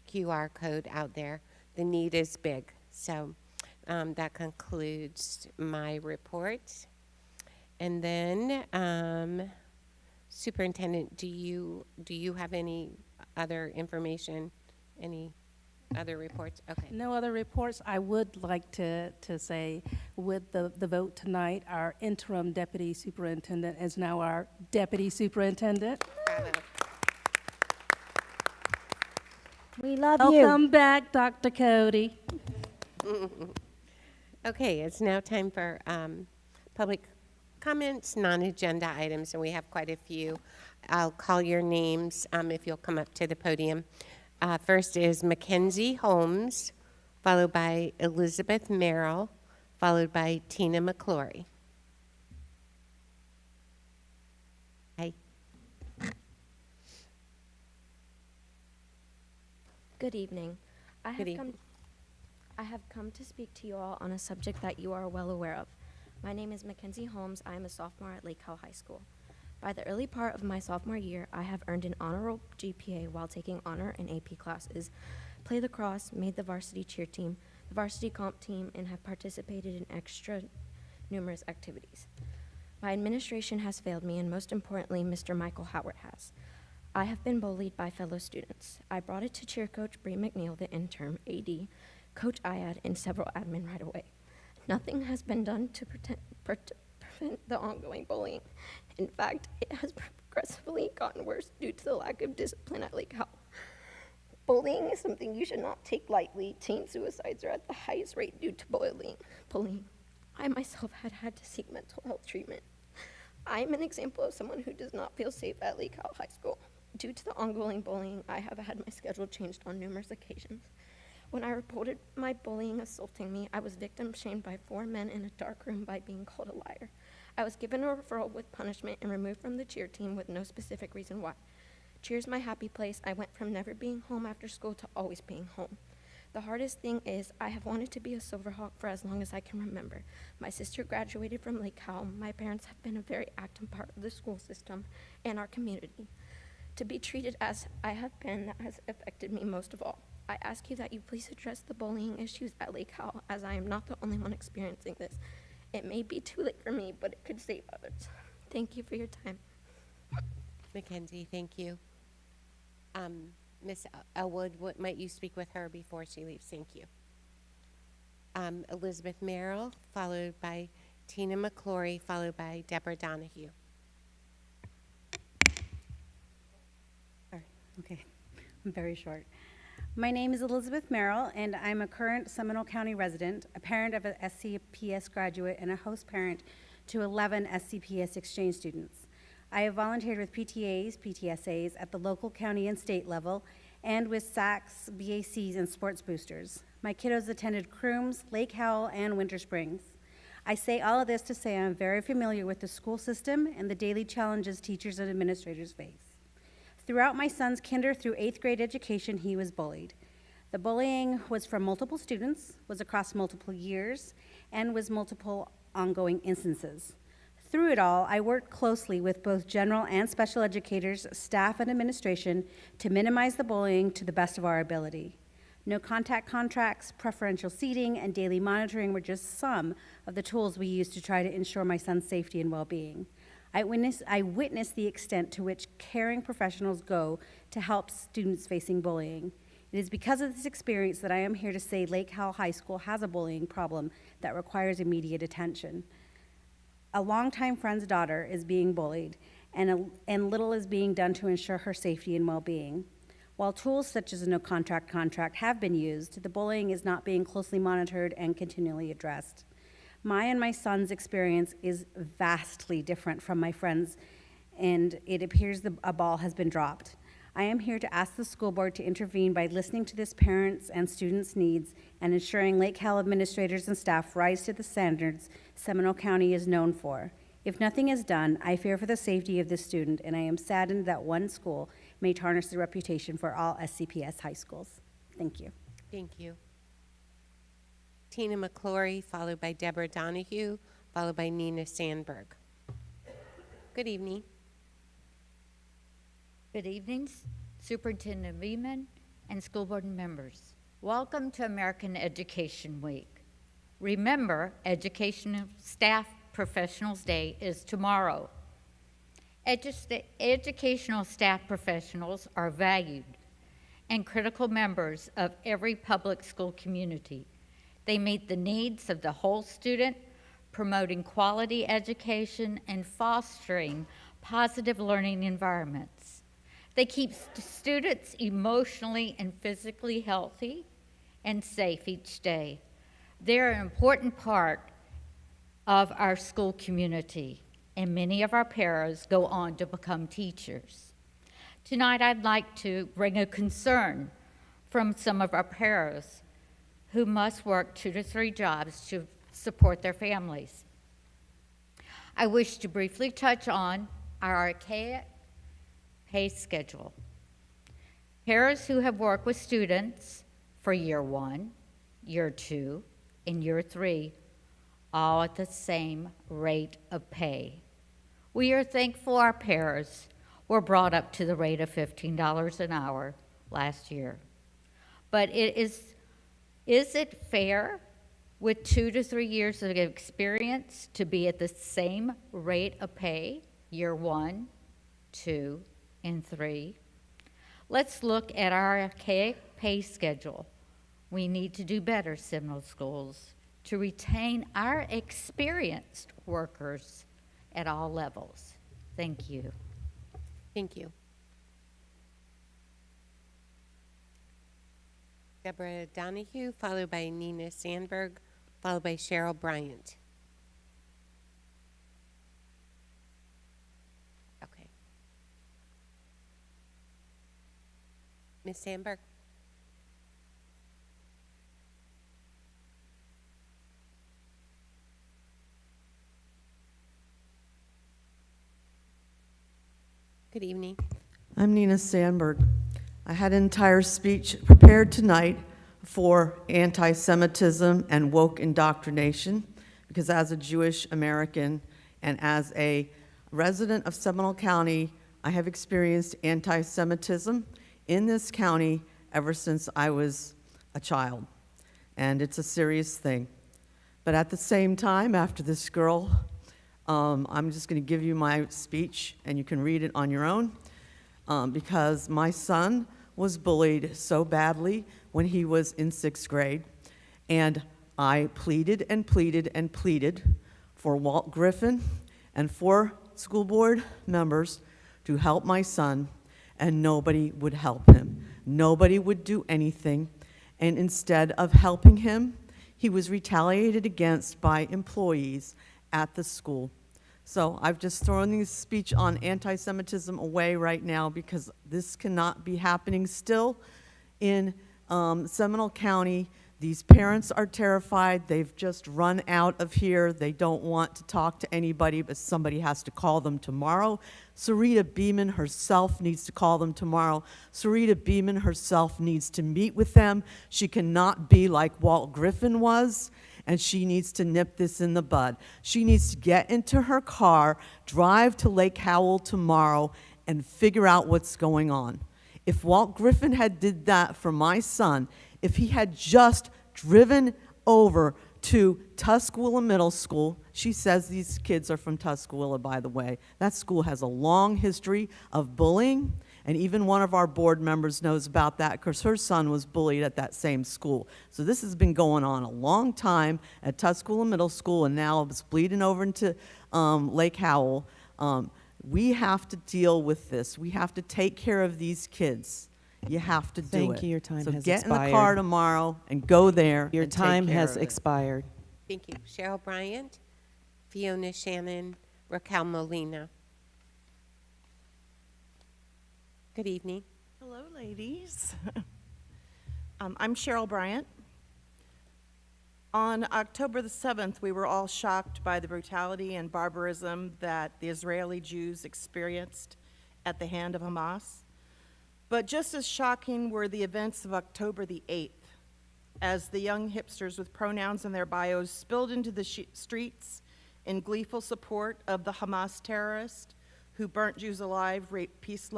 D: QR code out there. The need is big. So that concludes my report. And then, Superintendent, do you have any other information, any other reports? Okay.
G: No other reports. I would like to say, with the vote tonight, our interim deputy superintendent is now our deputy superintendent.
D: Bravo.
A: We love you.
G: Welcome back, Dr. Cody.
D: Okay, it's now time for public comments, non-agenda items, and we have quite a few. I'll call your names if you'll come up to the podium. First is Mackenzie Holmes, followed by Elizabeth Merrill, followed by Tina McClory. Hi.
F: Good evening.
D: Good evening.
F: I have come to speak to you all on a subject that you are well aware of. My name is Mackenzie Holmes. I am a sophomore at Lake Howell High School. By the early part of my sophomore year, I have earned an honorable GPA while taking honor and AP classes, played lacrosse, made the varsity cheer team, the varsity comp team, and have participated in extra numerous activities. My administration has failed me, and most importantly, Mr. Michael Howard has. I have been bullied by fellow students. I brought it to cheer coach Bree McNeil, the intern, AD, Coach Ayad, and several admin right away. Nothing has been done to prevent the ongoing bullying. In fact, it has progressively gotten worse due to the lack of discipline at Lake Howell. Bullying is something you should not take lightly. Teen suicides are at the highest rate due to bullying. I myself had to seek mental health treatment. I am an example of someone who does not feel safe at Lake Howell High School. Due to the ongoing bullying, I have had my schedule changed on numerous occasions. When I reported my bullying assaulting me, I was victim shamed by 4 men in a dark room by being called a liar. I was given a referral with punishment and removed from the cheer team with no specific reason why. Cheer's my happy place. I went from never being home after school to always being home. The hardest thing is I have wanted to be a Silverhawk for as long as I can remember. My sister graduated from Lake Howell. My parents have been a very active part of the school system and our community. To be treated as I have been, that has affected me most of all. I ask you that you please address the bullying issues at Lake Howell, as I am not the only one experiencing this. It may be too late for me, but it could save others. Thank you for your time.
D: Mackenzie, thank you. Miss Elwood, what might you speak with her before she leaves? Thank you. Elizabeth Merrill, followed by Tina McClory, followed by Deborah Donahue.
I: Okay, I'm very short. My name is Elizabeth Merrill, and I'm a current Seminole County resident, a parent of an SCPS graduate, and a host parent to 11 SCPS exchange students. I have volunteered with PTAs, PTSAs at the local, county, and state level, and with SACs, BACs, and sports boosters. My kiddos attended Crooms, Lake Howell, and Winter Springs. I say all of this to say I'm very familiar with the school system and the daily challenges teachers and administrators face. Throughout my son's kinder through 8th grade education, he was bullied. The bullying was from multiple students, was across multiple years, and was multiple ongoing instances. Through it all, I worked closely with both general and special educators, staff, and administration to minimize the bullying to the best of our ability. No contact contracts, preferential seating, and daily monitoring were just some of the tools we used to try to ensure my son's safety and well-being. I witnessed the extent to which caring professionals go to help students facing bullying. It is because of this experience that I am here to say Lake Howell High School has a bullying problem that requires immediate attention. A longtime friend's daughter is being bullied, and little is being done to ensure her safety and well-being. While tools such as a no-contract contract have been used, the bullying is not being closely monitored and continually addressed. My and my son's experience is vastly different from my friend's, and it appears a ball has been dropped. I am here to ask the school board to intervene by listening to this parents' and students' needs and ensuring Lake Howell administrators and staff rise to the standards Seminole County is known for. If nothing is done, I fear for the safety of this student, and I am saddened that one school may tarnish the reputation for all SCPS high schools. Thank you.
D: Thank you. Tina McClory, followed by Deborah Donahue, followed by Nina Sandberg. Good evening.
K: Good evening, Superintendent Beeman and school board members. Welcome to American Education Week. Remember, Educational Staff Professionals Day is tomorrow. Educational staff professionals are valued and critical members of every public school community. They meet the needs of the whole student, promoting quality education and fostering positive learning environments. They keep students emotionally and physically healthy and safe each day. They're an important part of our school community, and many of our paras go on to become teachers. Tonight, I'd like to bring a concern from some of our paras who must work 2 to 3 jobs to support their families. I wish to briefly touch on our archaic pay schedule. Paras who have worked with students for year 1, year 2, and year 3, all at the same rate of pay. We are thankful our paras were brought up to the rate of $15 an hour last year. But is it fair with 2 to 3 years of experience to be at the same rate of pay, year 1, 2, and 3? Let's look at our archaic pay schedule. We need to do better, Seminole schools, to retain our experienced workers at all levels. Thank you.
D: Thank you. Deborah Donahue, followed by Nina Sandberg, followed by Cheryl Bryant. Okay. Ms. Sandberg. Good evening.
V: I'm Nina Sandberg. I had an entire speech prepared tonight for anti-Semitism and woke indoctrination, because as a Jewish American and as a resident of Seminole County, I have experienced anti-Semitism in this county ever since I was a child, and it's a serious thing. But at the same time, after this girl, I'm just going to give you my speech, and you can read it on your own, because my son was bullied so badly when he was in 6th grade, and I pleaded and pleaded and pleaded for Walt Griffin and 4 school board members to help my son, and nobody would help him. Nobody would do anything, and instead of helping him, he was retaliated against by employees at the school. So I've just thrown this speech on anti-Semitism away right now, because this cannot be happening still in Seminole County. These parents are terrified. They've just run out of here. They don't want to talk to anybody, but somebody has to call them tomorrow. Sarita Beeman herself needs to call them tomorrow. Sarita Beeman herself needs to meet with them. She cannot be like Walt Griffin was and she needs to nip this in the bud. She needs to get into her car, drive to Lake Howell tomorrow, and figure out what's going on. If Walt Griffin had did that for my son, if he had just driven over to Tuscaloosa Middle School. She says these kids are from Tuscaloosa, by the way. That school has a long history of bullying, and even one of our board members knows about that because her son was bullied at that same school. So this has been going on a long time at Tuscaloosa Middle School, and now it's bleeding over into Lake Howell. We have to deal with this. We have to take care of these kids. You have to do it.
E: Thank you. Your time
V: so
E: has
V: get
E: expired.
V: in the car tomorrow and go there.
E: Your
V: and take
E: time
V: care
E: has
V: of it.
E: expired.
D: Thank you. Cheryl Bryant, Fiona Shannon, Raquel Molina. Good evening.
M: Hello, ladies. I'm Cheryl Bryant. On October the 7th, we were all shocked by the brutality and barbarism that the Israeli Jews experienced at the hand of Hamas. But just as shocking were the events of October the 8th, as the young hipsters with pronouns in their bios spilled into the streets in gleeful support of the Hamas terrorist who burnt Jews alive, raped peace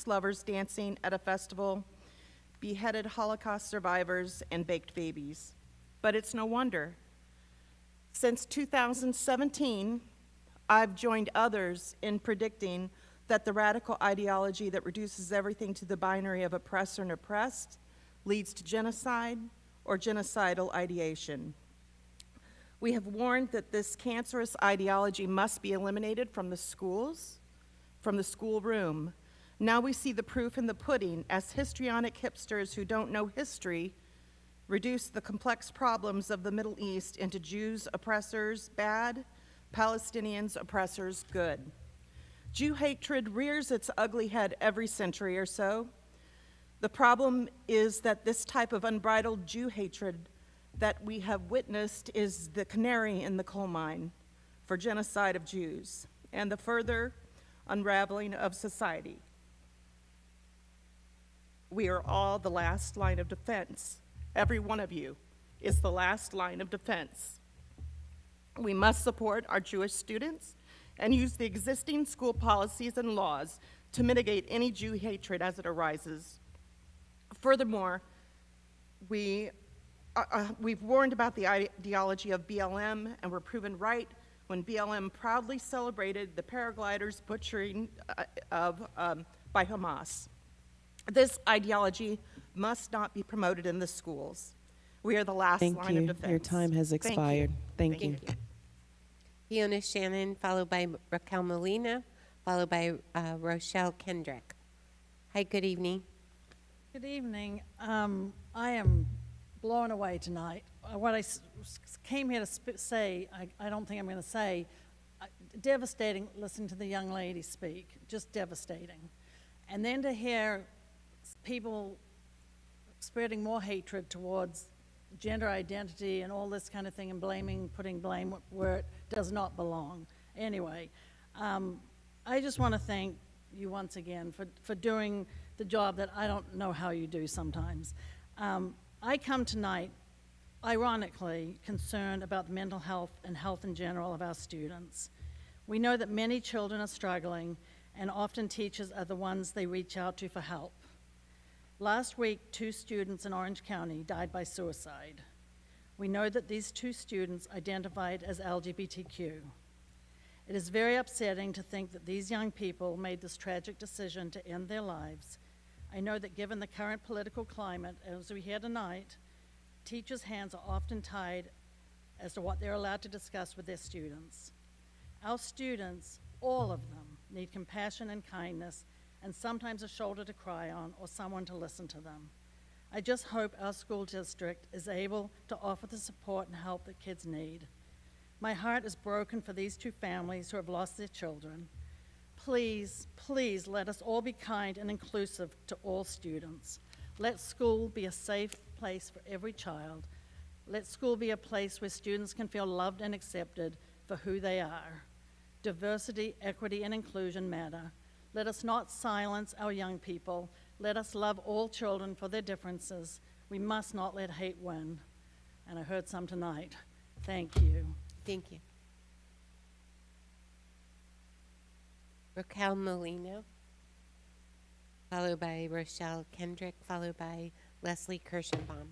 M: lovers dancing at a festival, beheaded Holocaust survivors, and baked babies. But it's no wonder. Since 2017, I've joined others in predicting that the radical ideology that reduces everything to the binary of oppressor and oppressed leads to genocide or genocidal ideation. We have warned that this cancerous ideology must be eliminated from the schools, from the schoolroom. Now we see the proof in the pudding as histrionic hipsters who don't know history reduce the complex problems of the Middle East into Jews oppressors bad, Palestinians oppressors good. Jew hatred rears its ugly head every century or so. The problem is that this type of unbridled Jew hatred that we have witnessed is the canary in the coal mine for genocide of Jews and the further unraveling of society. We are all the last line of defense. Every one of you is the last line of defense. We must support our Jewish students and use the existing school policies and laws to mitigate any Jew hatred as it arises. Furthermore, we've warned about the ideology of BLM, and were proven right when BLM proudly celebrated the paragliders' butchering by Hamas. This ideology must not be promoted in the schools. We are the last
E: Thank
M: line
E: you.
M: of defense.
E: Your time has expired. Thank you.
D: Fiona Shannon, followed by Raquel Molina, followed by Rochelle Kendrick. Hi, good evening.
N: Good evening. I am blown away tonight. What I came here to say, I don't think I'm going to say, devastating listening to the young lady speak, just devastating. And then to hear people spreading more hatred towards gender identity and all this kind of thing, and putting blame where it does not belong. Anyway, I just want to thank you once again for doing the job that I don't know how you do sometimes. I come tonight, ironically, concerned about the mental health and health in general of our students. We know that many children are struggling, and often teachers are the ones they reach out to for help. Last week, 2 students in Orange County died by suicide. We know that these 2 students identified as LGBTQ. It is very upsetting to think that these young people made this tragic decision to end their lives. I know that given the current political climate, as we hear tonight, teachers' hands are often tied as to what they're allowed to discuss with their students. Our students, all of them, need compassion and kindness, and sometimes a shoulder to cry on or someone to listen to them. I just hope our school district is able to offer the support and help that kids need. My heart is broken for these 2 families who have lost their children. Please, please let us all be kind and inclusive to all students. Let school be a safe place for every child. Let school be a place where students can feel loved and accepted for who they are. Diversity, equity, and inclusion matter. Let us not silence our young people. Let us love all children for their differences. We must not let hate win. and I heard some tonight. Thank you.
D: Thank you. Raquel Molino, followed by Rochelle Kendrick, followed by Leslie Kirschenbaum.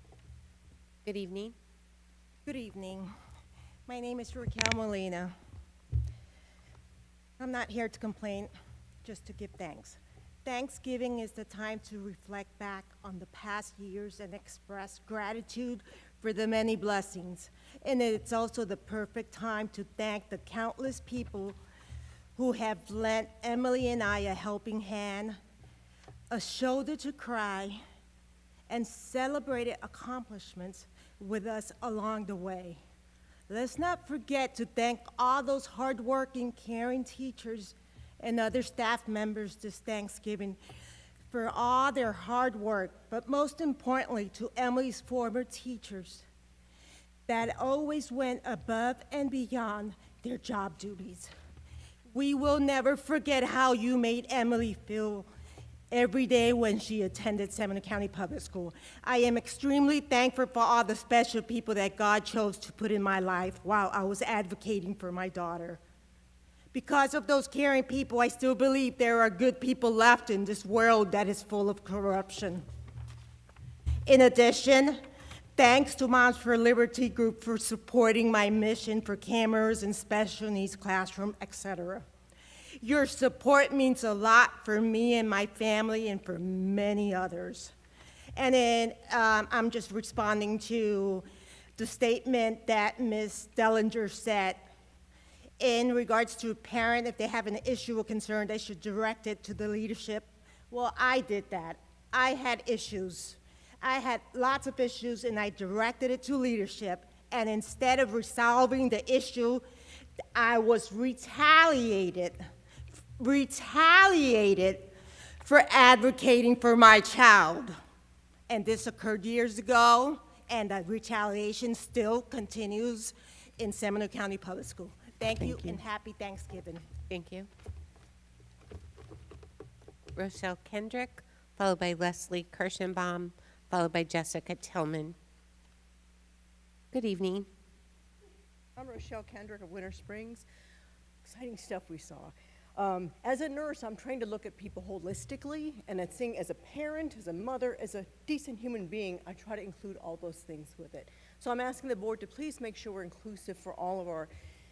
D: Good evening.
L: Good evening. My name is Raquel Molina. I'm not here to complain, just to give thanks. Thanksgiving is the time to reflect back on the past years and express gratitude for the many blessings. And it's also the perfect time to thank the countless people who have lent Emily and I a helping hand, a shoulder to cry, and celebrated accomplishments with us along the way. Let's not forget to thank all those hardworking, caring teachers and other staff members this Thanksgiving for all their hard work, but most importantly to Emily's former teachers that always went above and beyond their job duties. We will never forget how you made Emily feel every day when she attended Seminole County Public School. I am extremely thankful for all the special people that God chose to put in my life while I was advocating for my daughter. Because of those caring people, I still believe there are good people left in this world that is full of corruption. In addition, thanks to Moms for Liberty Group for supporting my mission for cameras and special needs classroom, etc. Your support means a lot for me and my family and for many others. And then I'm just responding to the statement that Ms. Dellinger said in regards to a parent, if they have an issue or concern, they should direct it to the leadership. Well, I did that. I had issues. I had lots of issues, and I directed it to leadership. And instead of resolving the issue, I was retaliated for advocating for my child. And this occurred years ago, and the retaliation still continues in Seminole County Public School. Thank you, and happy Thanksgiving.
D: Thank you. Rochelle Kendrick, followed by Leslie Kirschenbaum, followed by Jessica Tillman. Good evening.
O: I'm Rochelle Kendrick of Winter Springs. Exciting stuff we saw. As a nurse, I'm trained to look at people holistically, and I think as a parent, as a mother, as a decent human being, I try to include all those things with it. So I'm asking the board to please make sure we're inclusive for all of our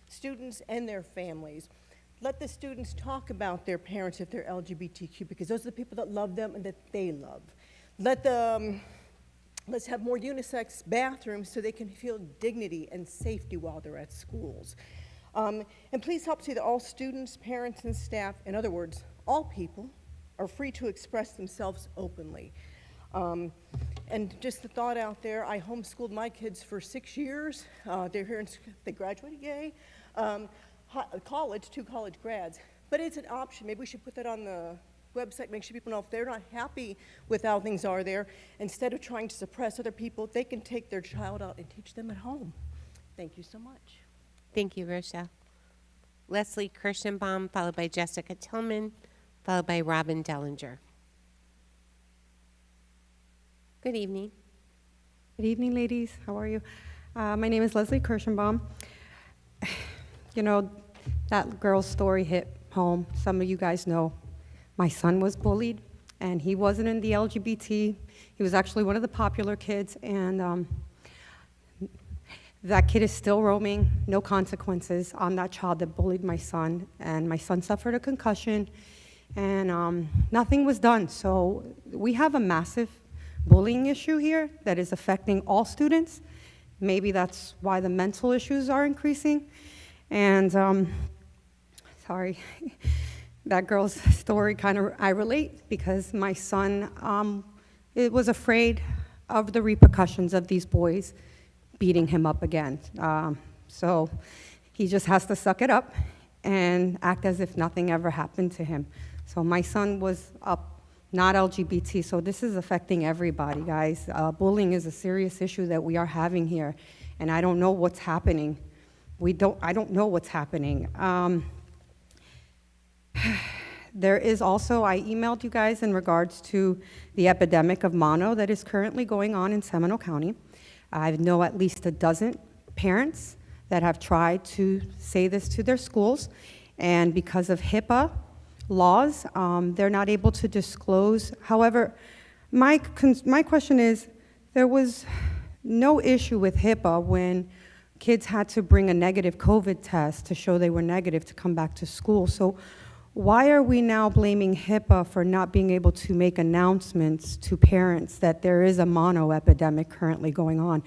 O: students and their families. Let the students talk about their parents if they're LGBTQ, because those are the people that love them and that they love. Let's have more unisex bathrooms so they can feel dignity and safety while they're at schools. And please help see that all students, parents, and staff, in other words, all people, are free to express themselves openly. And just the thought out there, I homeschooled my kids for 6 years. They're here, they graduated, yay. College, 2 college grads. But it's an option. Maybe we should put that on the website, make sure people know if they're not happy with how things are there, instead of trying to suppress other people, they can take their child out and teach them at home. Thank you so much.
D: Thank you, Rochelle. Leslie Kirschenbaum, followed by Jessica Tillman, followed by Robin Dellinger. Good evening.
W: Good evening, ladies. How are you? My name is Leslie Kirschenbaum. You know, that girl's story hit home. Some of you guys know my son was bullied, and he wasn't in the LGBT. He was actually one of the popular kids, and that kid is still roaming, no consequences on that child that bullied my son, and my son suffered a concussion, and nothing was done. So we have a massive bullying issue here that is affecting all students. Maybe that's why the mental issues are increasing. And sorry, that girl's story I relate, because my son was afraid of the repercussions of these boys beating him up again. So he just has to suck it up and act as if nothing ever happened to him. So my son was not LGBT, so this is affecting everybody, guys. Bullying is a serious issue that we are having here, and I don't know what's happening. I don't know what's happening. There is also, I emailed you guys in regards to the epidemic of mono that is currently going on in Seminole County. I know at least a dozen parents that have tried to say this to their schools, and because of HIPAA laws, they're not able to disclose. However, my question is, there was no issue with HIPAA when kids had to bring a negative COVID test to show they were negative to come back to school. So why are we now blaming HIPAA for not being able to make announcements to parents that there is a mono epidemic currently going on?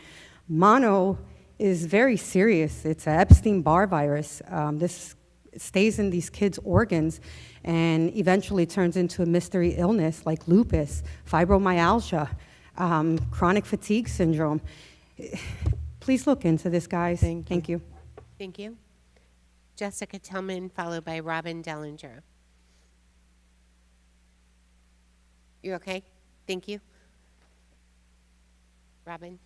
W: Mono is very serious. It's an Epstein-Barr virus. This stays in these kids' organs and eventually turns into a mystery illness like lupus, fibromyalgia, chronic fatigue syndrome. Please look into this, guys. Thank you.
D: Thank you. Jessica Tillman, followed by Robin Dellinger. You okay? Thank you. Robin?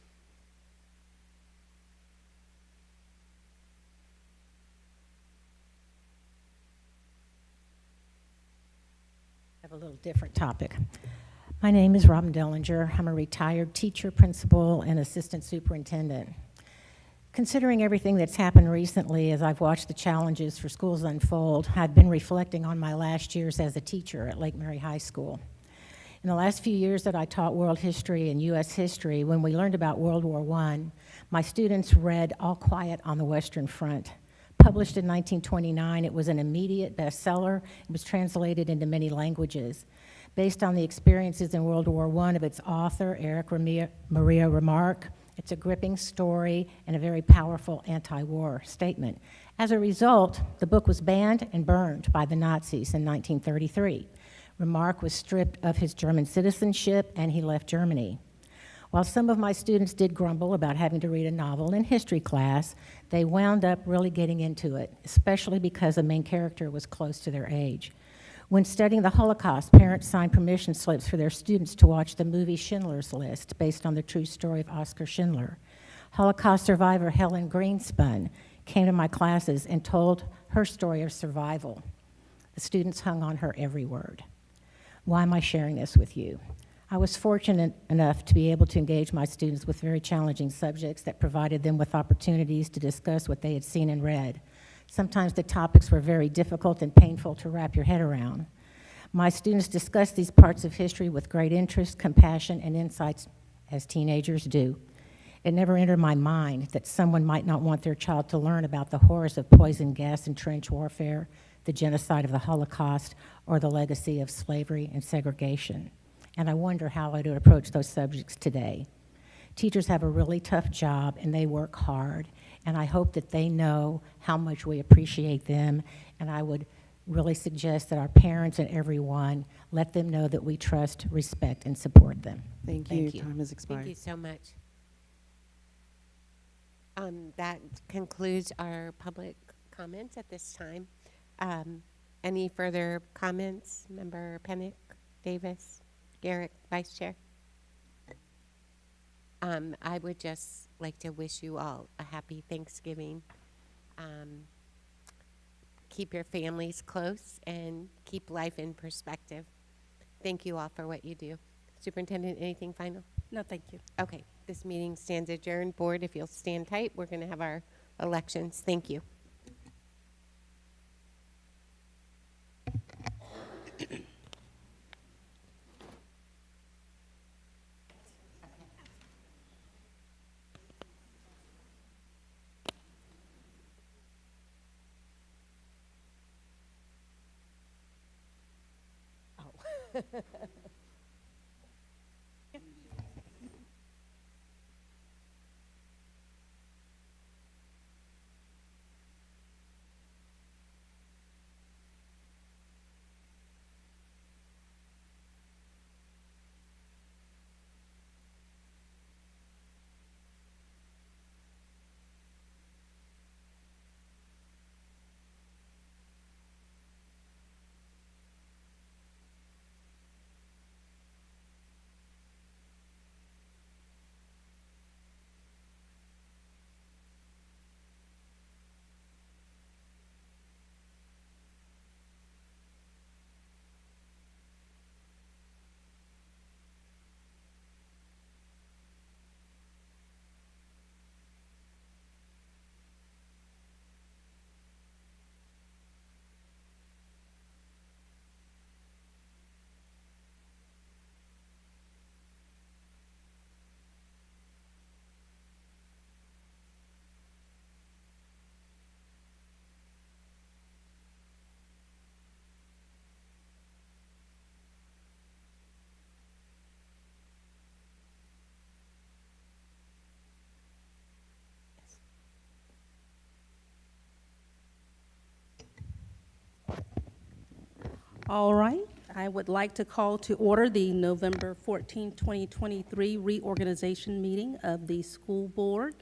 C: I have a little different topic. My name is Robin Dellinger. I'm a retired teacher, principal, and assistant superintendent. Considering everything that's happened recently as I've watched the challenges for schools unfold, I've been reflecting on my last years as a teacher at Lake Mary High School. In the last few years that I taught world history and U.S. history, when we learned about World War I, my students read All Quiet on the Western Front. Published in 1929, it was an immediate bestseller. It was translated into many languages. Based on the experiences in World War I of its author, Eric Maria Remarque, it's a gripping story and a very powerful anti-war statement. As a result, the book was banned and burned by the Nazis in 1933. Remarque was stripped of his German citizenship and he left Germany. While some of my students did grumble about having to read a novel in history class, they wound up really getting into it, especially because the main character was close to their age. When studying the Holocaust, parents signed permission slips for their students to watch the movie Schindler's List, based on the true story of Oskar Schindler. Holocaust survivor Helen Greenspun came to my classes and told her story of survival. The students hung on her every word. Why am I sharing this with you? I was fortunate enough to be able to engage my students with very challenging subjects that provided them with opportunities to discuss what they had seen and read. Sometimes the topics were very difficult and painful to wrap your head around. My students discussed these parts of history with great interest, compassion, and insights, as teenagers do. It never entered my mind that someone might not want their child to learn about the horrors of poison gas and trench warfare, the genocide of the Holocaust, or the legacy of slavery and segregation. And I wonder how I would approach those subjects today. Teachers have a really tough job and they work hard, and I hope that they know how much we appreciate them, and I would really suggest that our parents and everyone let them know that we trust, respect, and support them.
E: Thank you. Your time has expired.
D: Thank you so much. That concludes our public comments at this time. Any further comments? Member Pennick, Davis, Garrick, Vice Chair? I would just like to wish you all a happy Thanksgiving. Keep your families close and keep life in perspective. Thank you all for what you do. Superintendent, anything final?
G: No, thank you.
D: Okay, this meeting stands adjourned. Board, if you'll stand tight, we're going to have our elections. Thank you.
G: All right, I would like to call to order the November 14, 2023 reorganization meeting of the school board.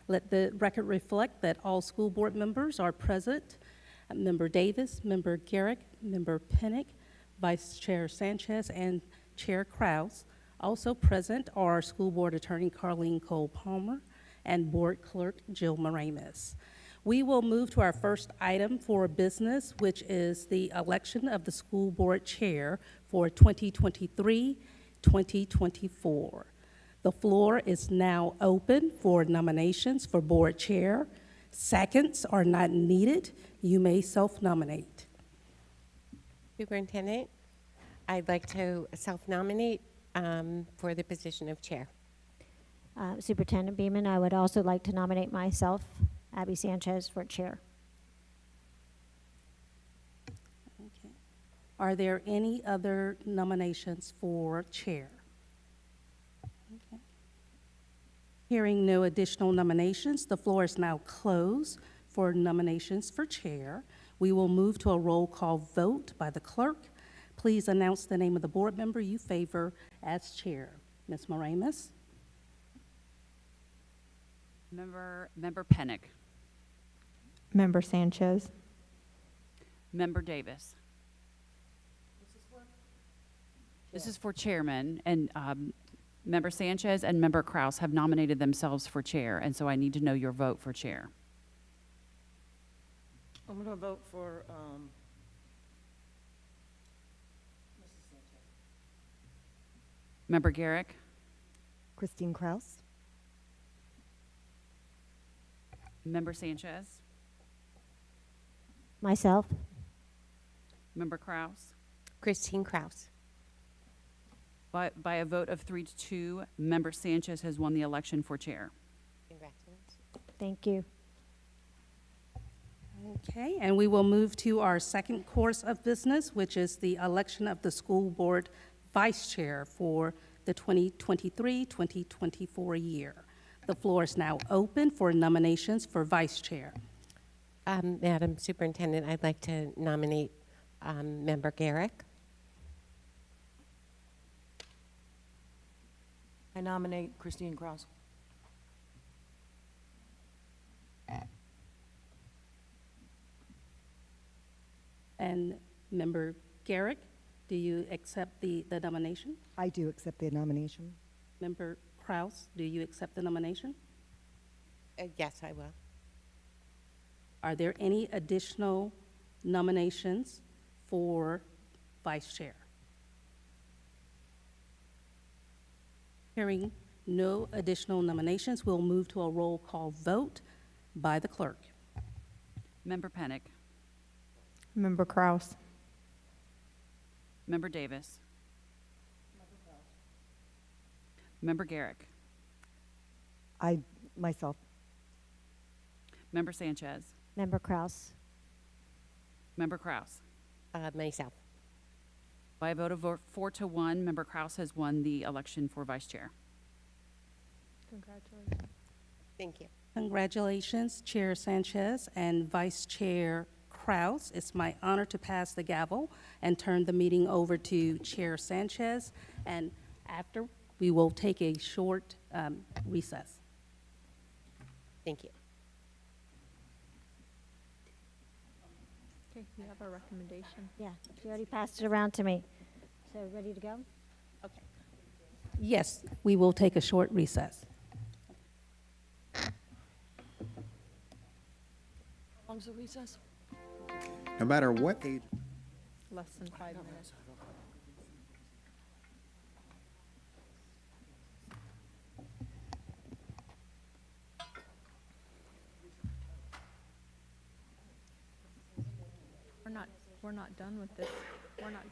G: Let the record reflect that all school board members are present. Member Davis, Member Garrick, Member Pinnick, Vice Chair Sanchez, and Chair Kraus. Also present are School Board Attorney Carleen Cole-Palmer and Board Clerk Jill Moramis. We will move to our first item for business, which is the election of the school board chair for 2023-2024. The floor is now open for nominations for board chair. Seconds are not needed. You may self-nominate.
D: Superintendent, I'd like to self-nominate for the position of chair.
A: Superintendent Beeman, I would also like to nominate myself, Abby Sanchez, for chair.
G: Okay. Are there any other nominations for chair? Okay. Hearing no additional nominations, the floor is now closed for nominations for chair. We will move to a roll call vote by the clerk. Please announce the name of the board member you favor as chair. Ms. Moramis?
Q: Member Pennick.
H: Member Sanchez.
Q: Member Davis. This is for chairman, and Member Sanchez and Member Kraus have nominated themselves for chair, and so I need to know your vote for chair.
T: I'm going to vote for
Q: Member Garrick.
U: Christine Kraus.
Q: Member Sanchez.
A: Myself.
Q: Member Kraus.
D: Christine Kraus.
Q: By a vote of 3-2, Member Sanchez has won the election for chair.
D: Congratulations.
A: Thank you.
G: Okay, and we will move to our second course of business, which is the election of the school board vice chair for the 2023-2024 year. The floor is now open for nominations for vice chair.
D: Madam Superintendent, I'd like to nominate Member Garrick.
T: I nominate Christine Kraus.
G: And Member Garrick, do you accept the nomination?
U: I do accept the nomination.
G: Member Kraus, do you accept the nomination?
D: Yes, I will.
G: Are there any additional nominations for vice chair? Hearing no additional nominations, we'll move to a roll call vote by the clerk.
Q: Member Pennick.
H: Member Kraus.
Q: Member Davis. Member Garrick.
U: Myself.
Q: Member Sanchez.
A: Member Kraus.
Q: Member Kraus.
D: Myself.
Q: By a vote of 4-1, Member Kraus has won the election for vice chair.
H: Congratulations.
D: Thank you.
G: Congratulations, Chair Sanchez and Vice Chair Kraus. It's my honor to pass the gavel and turn the meeting over to Chair Sanchez. And after, we will take a short recess.
D: Thank you.
H: Okay, you have a recommendation.
A: Yeah, she already passed it around to me. So ready to go?
G: Okay. Yes, we will take a short recess.
T: How long's the recess?
R: No matter what age.
H: Less than 5 minutes. We're not done with this. We're not.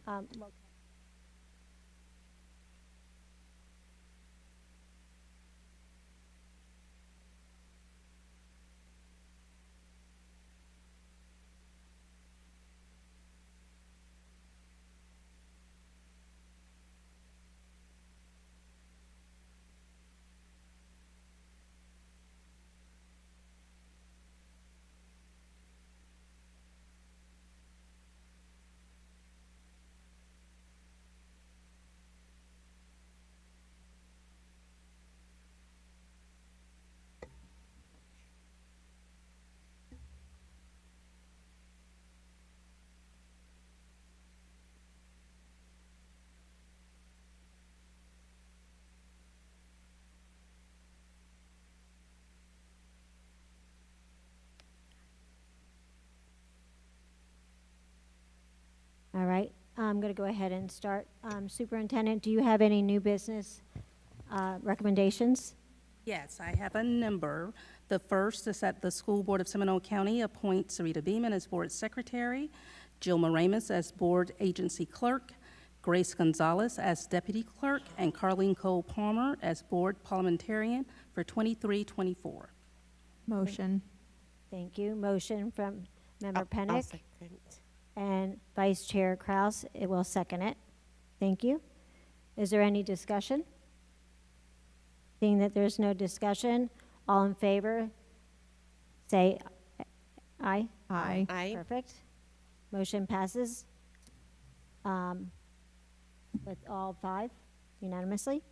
A: Well, All right, I'm going to go ahead and start. Superintendent, do you have any new business recommendations?
G: Yes, I have a number. The first is that the School Board of Seminole County appoints Sarita Beeman as Board Secretary, Jill Moramus as Board Agency Clerk, Grace Gonzalez as Deputy Clerk, and Carleen Cole Palmer as Board Parliamentarian for 23-24.
H: Motion.
A: Thank you. Motion from Member
D: I'll
A: Pennick
D: second.
A: and Vice Chair Kraus. It will second it. Thank you. Is there any discussion? Seeing that there's no discussion, all in favor, say aye.
H: Aye.
D: Aye.
A: Perfect. Motion passes with all 5 unanimously.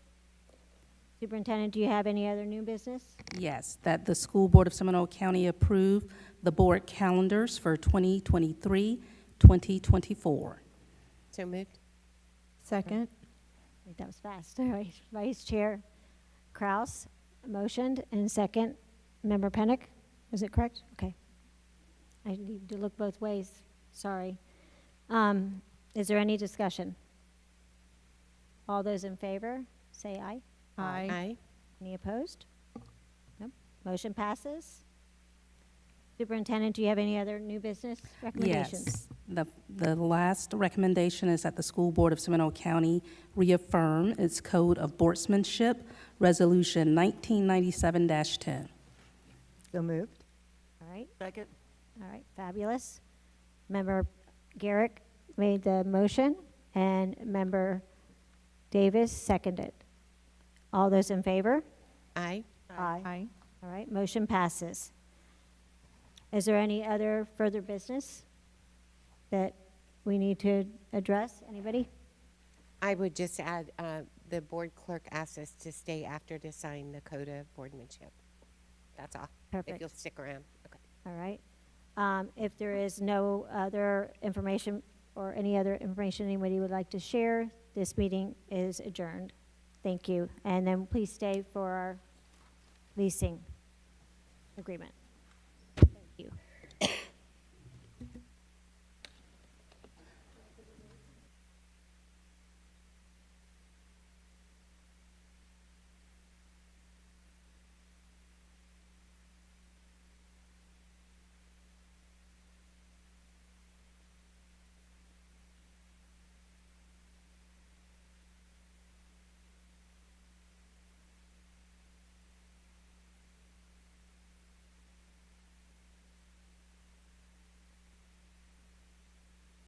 A: Superintendent, do you have any other new business?
G: Yes, that the School Board of Seminole County approve the board calendars for 2023-2024.
D: So moved.
H: Second.
A: Wait, that was fast. All right. Vice Chair Kraus motioned, and second, Member Pennick. Is it correct? Okay. I need to look both ways. Sorry. Is there any discussion? All those in favor, say aye.
H: Aye.
D: Aye.
A: Any opposed? Nope. Motion passes. Superintendent, do you have any other new business recommendations?
G: Yes. The last recommendation is that the School Board of Seminole County reaffirm its Code of Boardsmanship, Resolution 1997-10.
U: So moved.
A: All right.
M: Second?
A: All right, fabulous. Member Garrick made the motion, and Member Davis seconded. All those in favor?
D: Aye.
H: Aye.
A: All right, motion passes. Is there any other further business that we need to address? Anybody?
D: I would just add, the board clerk asked us to stay after to sign the code of boardmanship. That's all.
A: Perfect.
D: If you'll stick around. Okay.
A: All right. If there is no other information or any other information anybody would like to share, this meeting is adjourned. Thank you. And then please stay for our leasing agreement.